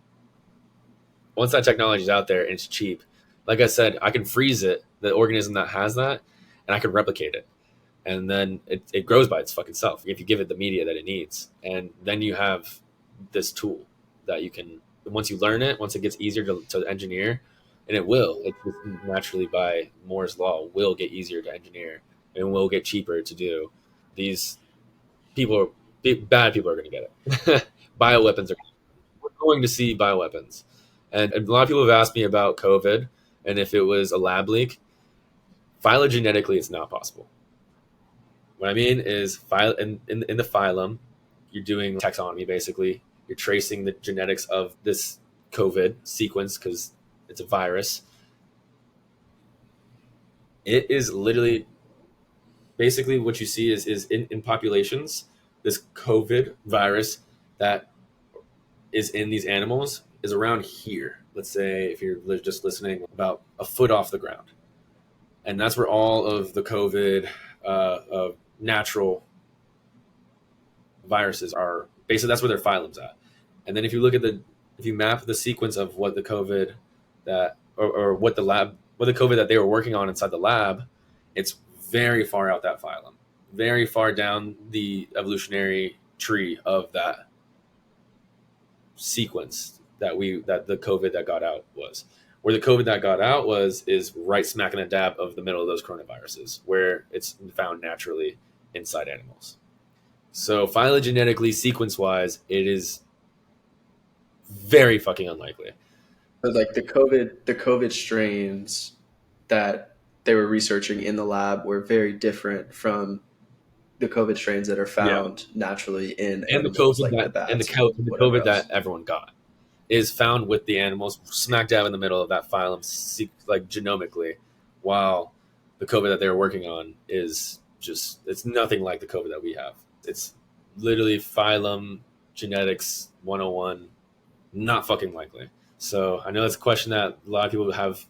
A: Once that technology is out there and it's cheap, like I said, I can freeze it, the organism that has that, and I can replicate it. And then it grows by its fucking self if you give it the media that it needs. And then you have this tool that you can, once you learn it, once it gets easier to engineer, and it just naturally by Moore's law will get easier to engineer and will get cheaper to do. These bad people are going to get it. Bioweapons we're going to see bioweapons. And a lot of people have asked me about COVID. And if it was a lab leak, phylogenetically, it's not possible. What I mean is, in the phylum, you're doing taxonomy basically. You're tracing the genetics of this COVID sequence because it's a virus. It is literally basically what you see is in populations, this COVID virus that is in these animals is around here. Let's say if you're just listening, about a foot off the ground. And that's where all of the COVID natural viruses are. Basically, that's where their phylum's at. And then if you map the sequence of what the COVID that, or what the COVID that they were working on inside the lab, it's very far out that phylum, very far down the evolutionary tree of that sequence that the COVID that got out was. Where the COVID that got out is right smack in the dab of the middle of those coronaviruses, where it's found naturally inside animals. So phylogenetically, sequence wise, it is very fucking unlikely.
B: But like the COVID strains that they were researching in the lab were very different from the COVID strains that are found naturally in
A: And the
B: animals,
A: COVID
B: like the
A: that and
B: bats,
A: the
B: whatever
A: COVID
B: else.
A: that everyone got is found with the animals smack dab in the middle of that phylum, like genomically, while the COVID that they were working on is just, it's nothing like the COVID that we have. It's literally phylum genetics 101, not fucking likely. So I know that's a question that a lot of people have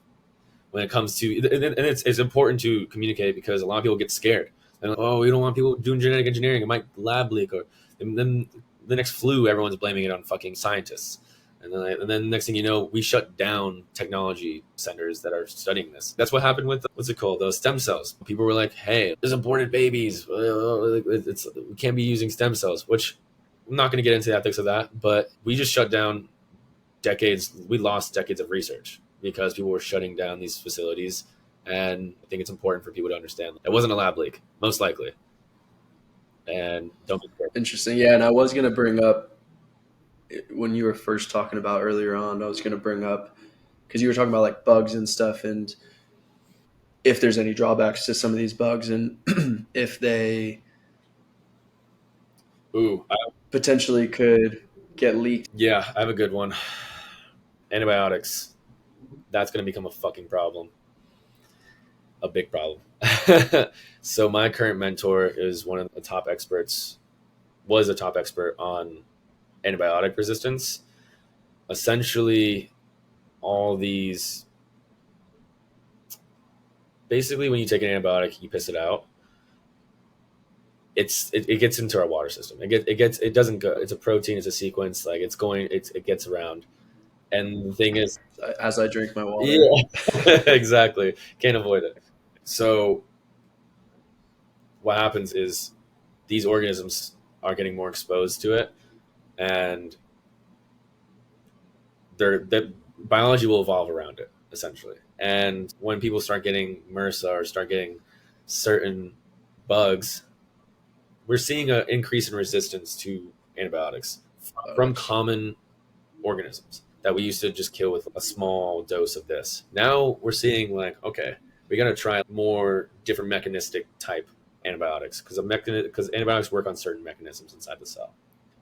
A: when it comes to, and it's important to communicate because a lot of people get scared. And like, oh, we don't want people doing genetic engineering. It might lab leak, or and then the next flu, everyone's blaming it on fucking scientists. And then next thing you know, we shut down technology centers that are studying this. That's what happened with what's it called? Those stem cells. People were like, "Hey, there's aborted babies. We can't be using stem cells." Which I'm not going to get into the ethics of that, but we just shut down decades. We lost decades of research because people were shutting down these facilities. And I think it's important for people to understand it wasn't a lab leak, most likely. And don't be scared.
B: Interesting. Yeah, and I was going to bring up when you were first talking about earlier on, I was going to bring up because you were talking about like bugs and stuff, and if there's any drawbacks to some of these bugs, and if they
A: Ooh,
B: potentially could get leaked.
A: yeah, I have a good one. Antibiotics. That's going to become a fucking problem, a big problem. So my current mentor is one of the top experts, was a top expert on antibiotic resistance. Essentially, all these, basically when you take an antibiotic, you piss it out. It gets into our water system. It doesn't go. It's a protein. It's a sequence. Like it gets around. And the thing is,
B: As I drink my water.
A: yeah, exactly. Can't avoid it. So what happens is these organisms are getting more exposed to it, and their biology will evolve around it essentially. And when people start getting MRSA or start getting certain bugs, we're seeing an increase in resistance to antibiotics from common organisms that we used to just kill with a small dose of this. Now we're seeing like, okay, we got to try more different mechanistic type antibiotics because antibiotics work on certain mechanisms inside the cell.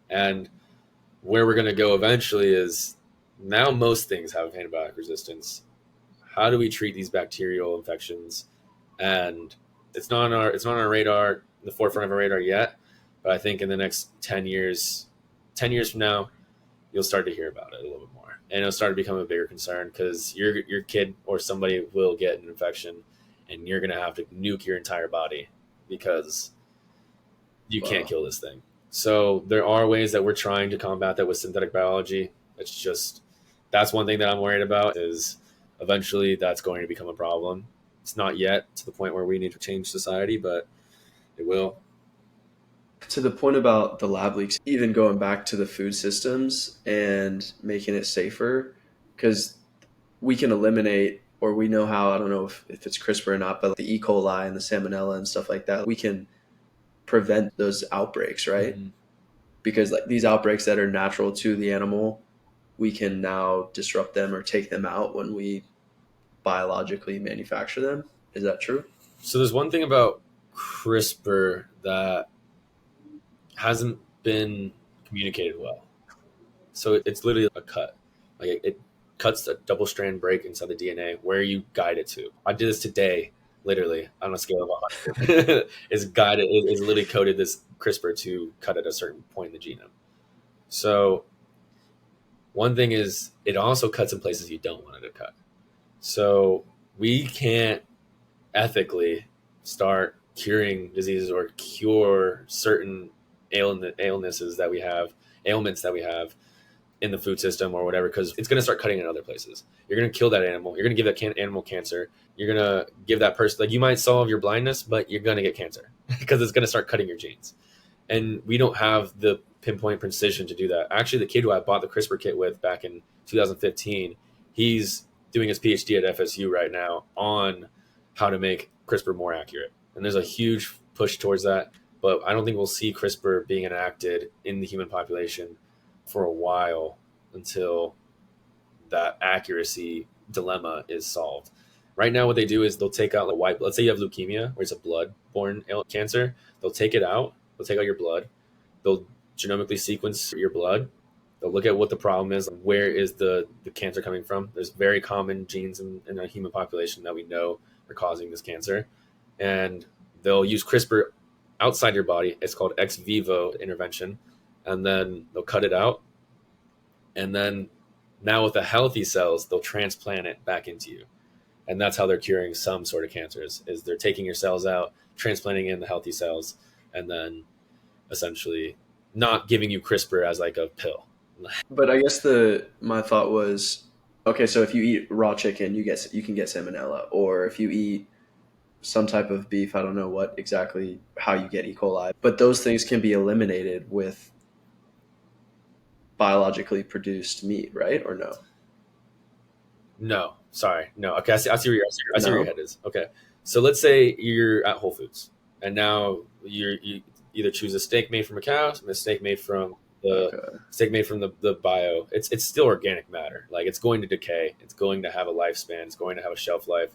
A: And where we're going to go eventually is, now most things have antibiotic resistance. How do we treat these bacterial infections? And it's not on our radar, the forefront of our radar yet. But I think in the next 10 years from now, you'll start to hear about it a little bit more, and it'll start to become a bigger concern because your kid or somebody will get an infection, and you're gonna have to nuke your entire body because you can't kill this thing. So there are ways that we're trying to combat that with synthetic biology. It's just, that's one thing that I'm worried about, is eventually that's going to become a problem. It's not yet to the point where we need to change society, but it will.
B: To the point about the lab leaks, even going back to the food systems and making it safer, because we can eliminate, or we know how, I don't know if it's CRISPR or not, but the E. coli and the salmonella and stuff like that, we can prevent those outbreaks, right?
A: Mm-hmm.
B: Because like these outbreaks that are natural to the animal, we can now disrupt them or take them out when we biologically manufacture them. Is that true?
A: So there's one thing about CRISPR that hasn't been communicated well. So it's literally a cut. Like it cuts a double strand break inside the DNA where you guide it to. I did this today, literally on a scale of 100. It's guided. It's literally coded this CRISPR to cut at a certain point in the genome. So one thing is it also cuts in places you don't want it to cut. So we can't ethically start curing diseases or cure certain ailments that we have in the food system or whatever, because it's going to start cutting in other places. You're going to kill that animal. You're going to give that animal cancer. You're going to give that person, like, you might solve your blindness, but you're going to get cancer because it's going to start cutting your genes. And we don't have the pinpoint precision to do that. Actually, the kid who I bought the CRISPR kit with back in 2015, he's doing his PhD at FSU right now on how to make CRISPR more accurate. And there's a huge push towards that, but I don't think we'll see CRISPR being enacted in the human population for a while until that accuracy dilemma is solved. Right now, what they do is they'll take out the white. Let's say you have leukemia, where it's a blood-borne cancer. They'll take it out. They'll take out your blood. They'll genomically sequence your blood. They'll look at what the problem is. Where is the cancer coming from? There's very common genes in a human population that we know are causing this cancer, and they'll use CRISPR outside your body. It's called ex vivo intervention, and then they'll cut it out, and then now with the healthy cells, they'll transplant it back into you. And that's how they're curing some sort of cancers, is they're taking your cells out, transplanting in the healthy cells, and then essentially not giving you CRISPR as like a pill.
B: But I guess my thought was, okay, so if you eat raw chicken, you can get salmonella, or if you eat some type of beef, I don't know what exactly how you get E. coli, but those things can be eliminated with biologically produced meat, right? Or no?
A: No, sorry, no. Okay, I see where your
B: No.
A: head is. Okay, so let's say you're at Whole Foods, and now you either choose a steak made from a cow, a steak made from
B: Okay.
A: the bio. It's still organic matter. Like, it's going to decay. It's going to have a lifespan. It's going to have a shelf life.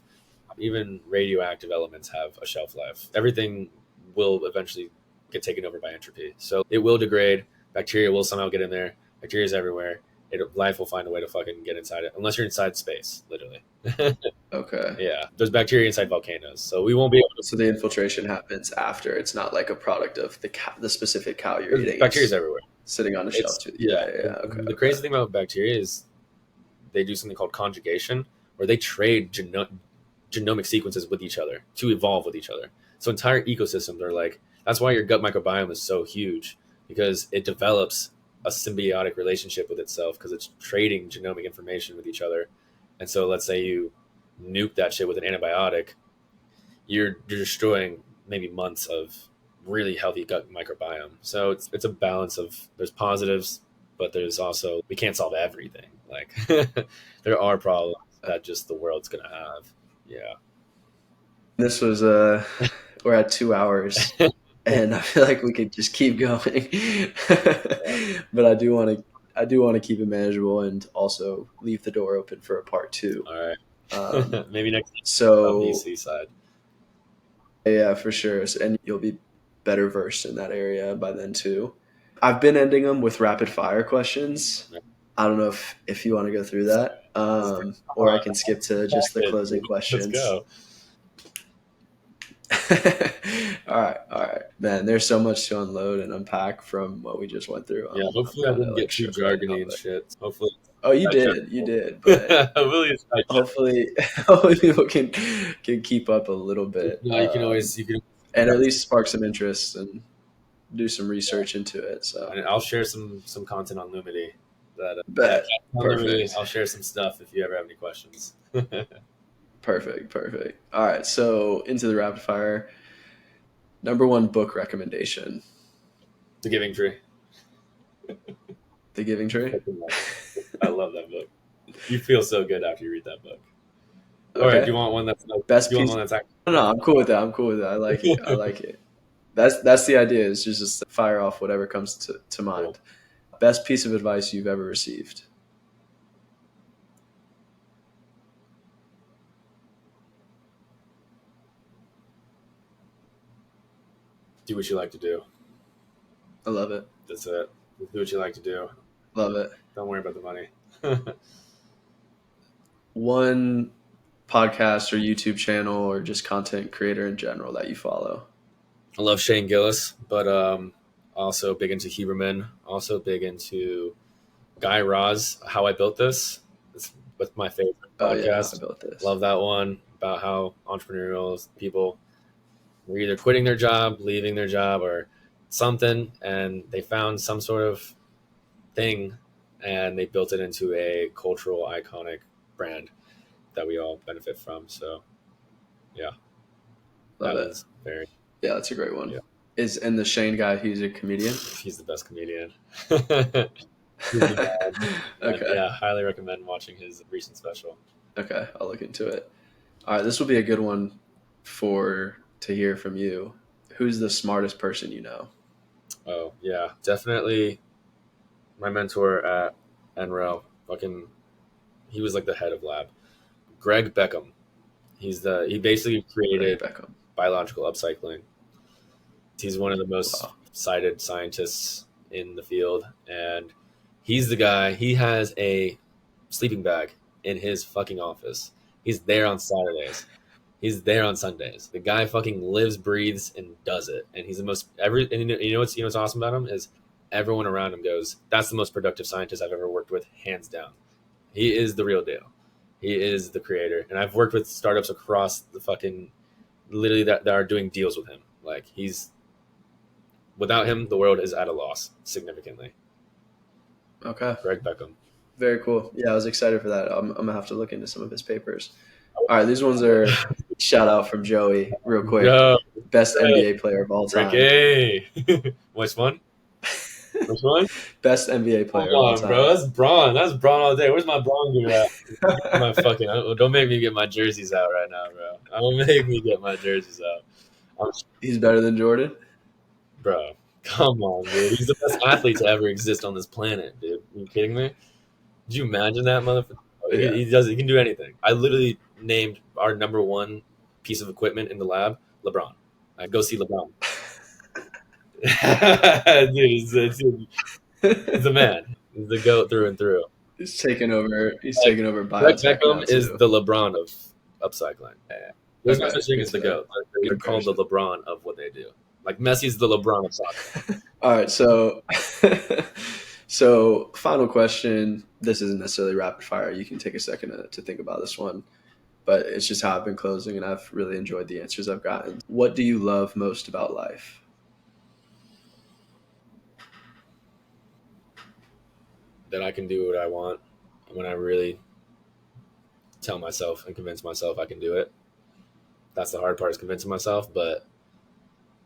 A: Even radioactive elements have a shelf life. Everything will eventually get taken over by entropy. So it will degrade. Bacteria will somehow get in there. Bacteria is everywhere. Life will find a way to fucking get inside it, unless you're inside space, literally.
B: Okay.
A: Yeah, there's bacteria inside volcanoes, so we won't be able to.
B: So the infiltration happens after. It's not like a product of the specific cow you're eating.
A: Bacteria is everywhere.
B: Sitting on a shelf too.
A: Yeah.
B: Yeah. Okay.
A: The crazy thing about bacteria is they do something called conjugation, where they trade genomic sequences with each other to evolve with each other. So entire ecosystems are like, that's why your gut microbiome is so huge, because it develops a symbiotic relationship with itself because it's trading genomic information with each other. And so let's say you nuke that shit with an antibiotic, you're destroying maybe months of really healthy gut microbiome. So it's a balance of, there's positives, but there's also, we can't solve everything. Like there are problems that just the world's gonna have. Yeah.
B: This was we're at 2 hours, and I feel like we could just keep going. But I do want to keep it manageable and also leave the door open for a part 2.
A: All right. Maybe next time
B: So
A: VC side.
B: yeah, for sure. And you'll be better versed in that area by then too. I've been ending them with rapid fire questions. I don't know if you want to go through that, or I can skip to just the closing questions.
A: Let's go.
B: All right, man. There's so much to unload and unpack from what we just went through.
A: Yeah, hopefully I didn't get too jargony and shit. Hopefully.
B: Oh, you did. But hopefully people can keep up a little bit.
A: No, you can
B: and at least spark some interest and do some research into it. So
A: and I'll share some content on Lumity.
B: Perfect.
A: I'll share some stuff if you ever have any questions.
B: Perfect. All right, so into the rapid fire. Number 1 book recommendation.
A: The Giving Tree.
B: The Giving Tree?
A: I love that book. You feel so good after you read that book.
B: Okay.
A: All right, do you want one that's
B: best
A: piece?
B: One that's No, I'm cool with that. I like it. That's the idea, is just fire off whatever comes to mind. Cool. Best piece of advice you've ever received.
A: Do what you like to do.
B: I love it.
A: That's it. Do what you like to do.
B: Love it.
A: Don't worry about the money.
B: One podcast or YouTube channel or just content creator in general that you follow?
A: I love Shane Gillis, but also big into Huberman. Also big into Guy Raz, How I Built This. It's my favorite podcast.
B: I Built This.
A: Love that one about how entrepreneurial people were either quitting their job, leaving their job, or something, and they found some sort of thing and they built it into a cultural iconic brand that we all benefit from. So yeah,
B: Love
A: that
B: it.
A: was very,
B: Yeah, that's a great one.
A: Yeah.
B: And the Shane guy, he's a comedian?
A: He's the best comedian. He's the best.
B: Okay.
A: Yeah, highly recommend watching his recent special.
B: Okay, I'll look into it. All right, this will be a good one to hear from you. Who's the smartest person you know?
A: Oh yeah, definitely my mentor at NREL. He was like the head of lab. Greg Beckham. He basically created biological upcycling. He's one of the most cited scientists in the field, and he's the guy. He has a sleeping bag in his fucking office. He's there on Saturdays. He's there on Sundays. The guy fucking lives, breathes, and does it. And he's the most and you know what's awesome about him is everyone around him goes, "That's the most productive scientist I've ever worked with, hands down." He is the real deal. He is the creator. And I've worked with startups across the fucking literally that are doing deals with him. Like without him, the world is at a loss significantly.
B: Okay.
A: Greg Beckham.
B: Very cool. Yeah, I was excited for that. I'm going to have to look into some of his papers. All right, these ones are shout out from Joey real quick.
A: Yo,
B: best NBA player of all time.
A: Ricky. Which one? Which one?
B: Best NBA player of all time.
A: Bro. That's Braun. That's Braun all day. Where's my Braun gear at? My fucking. Don't make me get my jerseys out right now, bro. Don't make me get my jerseys out.
B: He's better than Jordan?
A: Bro, come on, dude. He's the best athlete to ever exist on this planet, dude. Are you kidding me? Did you imagine that, motherfucker? Yeah. He can do anything. I literally named our number one piece of equipment in the lab LeBron. I'd go see LeBron. Dude, he's the man. He's the GOAT through and through.
B: He's taking over Biotech.
A: Greg Beckham is the LeBron of upcycling. There's no such thing as the GOAT. They're called the LeBron of what they do. Like Messi's the LeBron of soccer.
B: All right, so final question. This isn't necessarily rapid fire. You can take a second to think about this one, but it's just how I've been closing, and I've really enjoyed the answers I've gotten. What do you love most about life?
A: That I can do what I want when I really tell myself and convince myself I can do it. That's the hard part, is convincing myself, but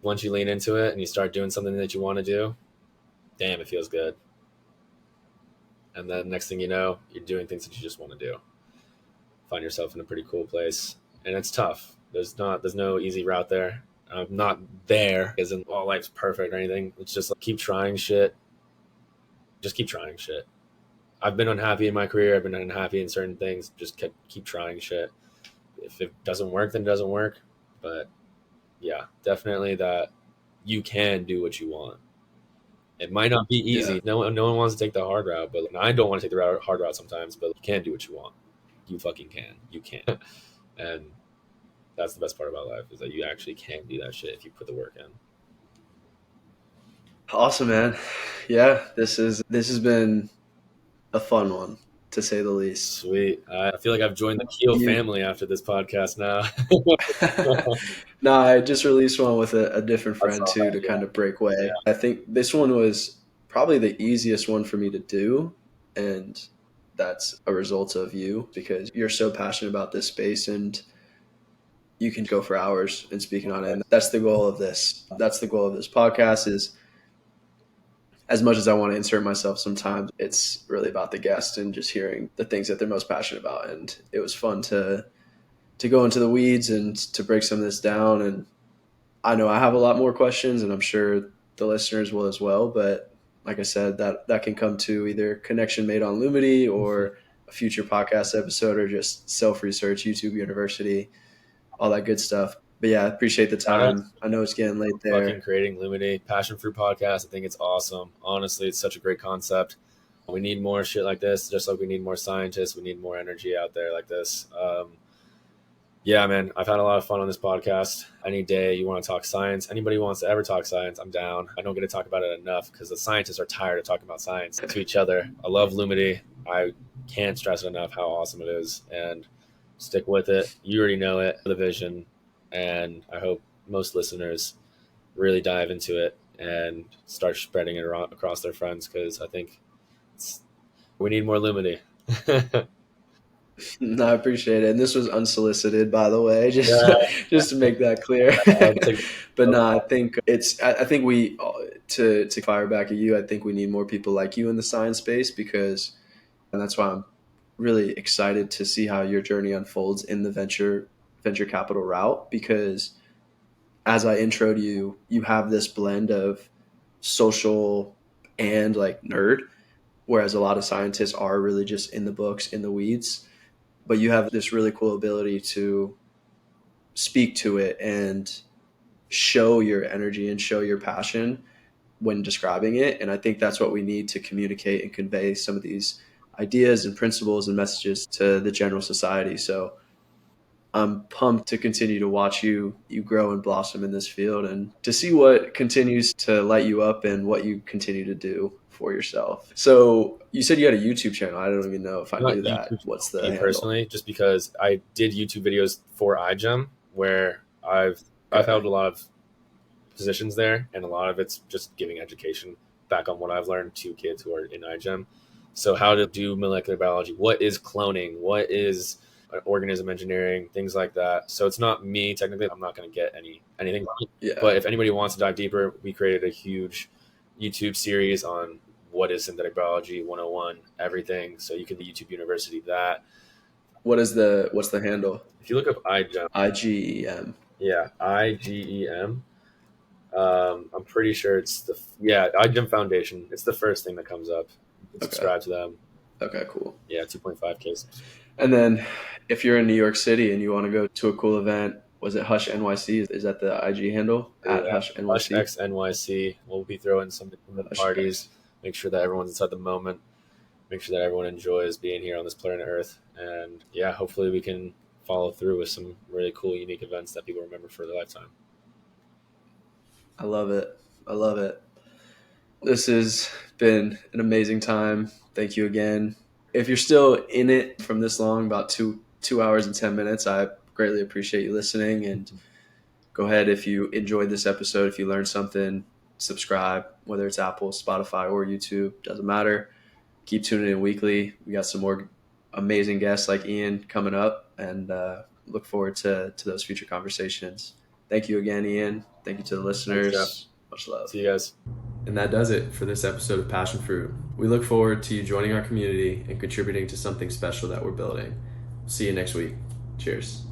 A: once you lean into it and you start doing something that you want to do, damn, it feels good. And then next thing you know, you're doing things that you just want to do. Find yourself in a pretty cool place. And it's tough. There's no easy route there. I'm not there as in all life's perfect or anything. It's just like, keep trying shit. Just keep trying shit. I've been unhappy in my career. I've been unhappy in certain things. Just keep trying shit. If it doesn't work, then it doesn't work. But yeah, definitely that you can do what you want. It might not be easy. Yeah. No one wants to take the hard route, but I don't want to take the hard route sometimes, but you can do what you want. You fucking can. You can. And that's the best part about life, is that you actually can do that shit if you put the work in.
B: Awesome, man. Yeah, this has been a fun one, to say the least.
A: Sweet. I feel like I've joined the Keel family after this podcast now.
B: No, I just released one with a different friend too, to kind of break away. Yeah. I think this one was probably the easiest one for me to do, and that's a result of you, because you're so passionate about this space and you can go for hours and speaking on it. And that's the goal of this. That's the goal of this podcast, is as much as I want to insert myself sometimes, it's really about the guest and just hearing the things that they're most passionate about. And it was fun to go into the weeds and to break some of this down. And I know I have a lot more questions, and I'm sure the listeners will as well. But like I said, that can come to either connection made on Lumity or a future podcast episode, or just self-research, YouTube University, all that good stuff. But yeah, I appreciate the
A: Shout out
B: time. I know it's getting late
A: fucking
B: there.
A: creating Lumity. Passion Fruit podcast. I think it's awesome. Honestly, it's such a great concept. We need more shit like this, just like we need more scientists. We need more energy out there like this. Yeah, man, I've had a lot of fun on this podcast. Any day you want to talk science, anybody who wants to ever talk science, I'm down. I don't get to talk about it enough because the scientists are tired of talking about science to each other. I love Lumity. I can't stress it enough how awesome it is, and stick with it. You already know it, the vision, and I hope most listeners really dive into it and start spreading it around across their friends because I think we need more Lumity.
B: No, I appreciate it. And this was unsolicited, by the way, just
A: Yeah,
B: just to make that clear.
A: I'll take
B: But no, I think I think we to fire back at you. I think we need more people like you in the science space because, and that's why I'm really excited to see how your journey unfolds in the venture capital route. Because as I introed you, you have this blend of social and like nerd, whereas a lot of scientists are really just in the books, in the weeds. But you have this really cool ability to speak to it and show your energy and show your passion when describing it. And I think that's what we need to communicate and convey some of these ideas and principles and messages to the general society. So I'm pumped to continue to watch you grow and blossom in this field and to see what continues to light you up and what you continue to do for yourself. So you said you had a YouTube channel. I don't even know if I
A: not
B: knew that.
A: YouTube
B: What's the
A: me
B: handle?
A: personally, just because I did YouTube videos for IGEM where I've
B: Okay.
A: held a lot of positions there, and a lot of it's just giving education back on what I've learned to kids who are in IGEM. So how to do molecular biology, what is cloning, what is organism engineering, things like that. So it's not me technically. I'm not going to get anything,
B: Yeah.
A: but if anybody wants to dive deeper, we created a huge YouTube series on what is synthetic biology 101, everything. So you can do YouTube University that.
B: What's the handle?
A: If you look up IGEM,
B: IGEM.
A: yeah, IGEM. I'm pretty sure it's IGEM Foundation. It's the first thing that comes up. You can
B: Okay.
A: subscribe to them.
B: Okay, cool.
A: Yeah, 2.5K.
B: And then if you're in New York City and you want to go to a cool event, was it Hush NYC? Is that the IG handle at
A: Yeah,
B: Hush
A: Hush
B: NYC?
A: X NYC. We'll be throwing some
B: Hush
A: parties.
B: X.
A: Make sure that everyone's inside the moment. Make sure that everyone enjoys being here on this planet Earth. And yeah, hopefully we can follow through with some really cool, unique events that people remember for their lifetime.
B: I love it. I love it. This has been an amazing time. Thank you again. If you're still in it from this long, about 2 hours and 10 minutes, I greatly appreciate you listening. And go ahead if you enjoyed this episode, if you learned something, subscribe, whether it's Apple, Spotify, or YouTube, doesn't matter. Keep tuning in weekly. We got some more amazing guests like Ian coming up, and look forward to those future conversations. Thank you again, Ian. Thank you to the
A: Thanks, Jeff.
B: listeners. Much love.
A: See you guys.
B: And that does it for this episode of Passion Fruit. We look forward to you joining our community and contributing to something special that we're building. See you next week. Cheers.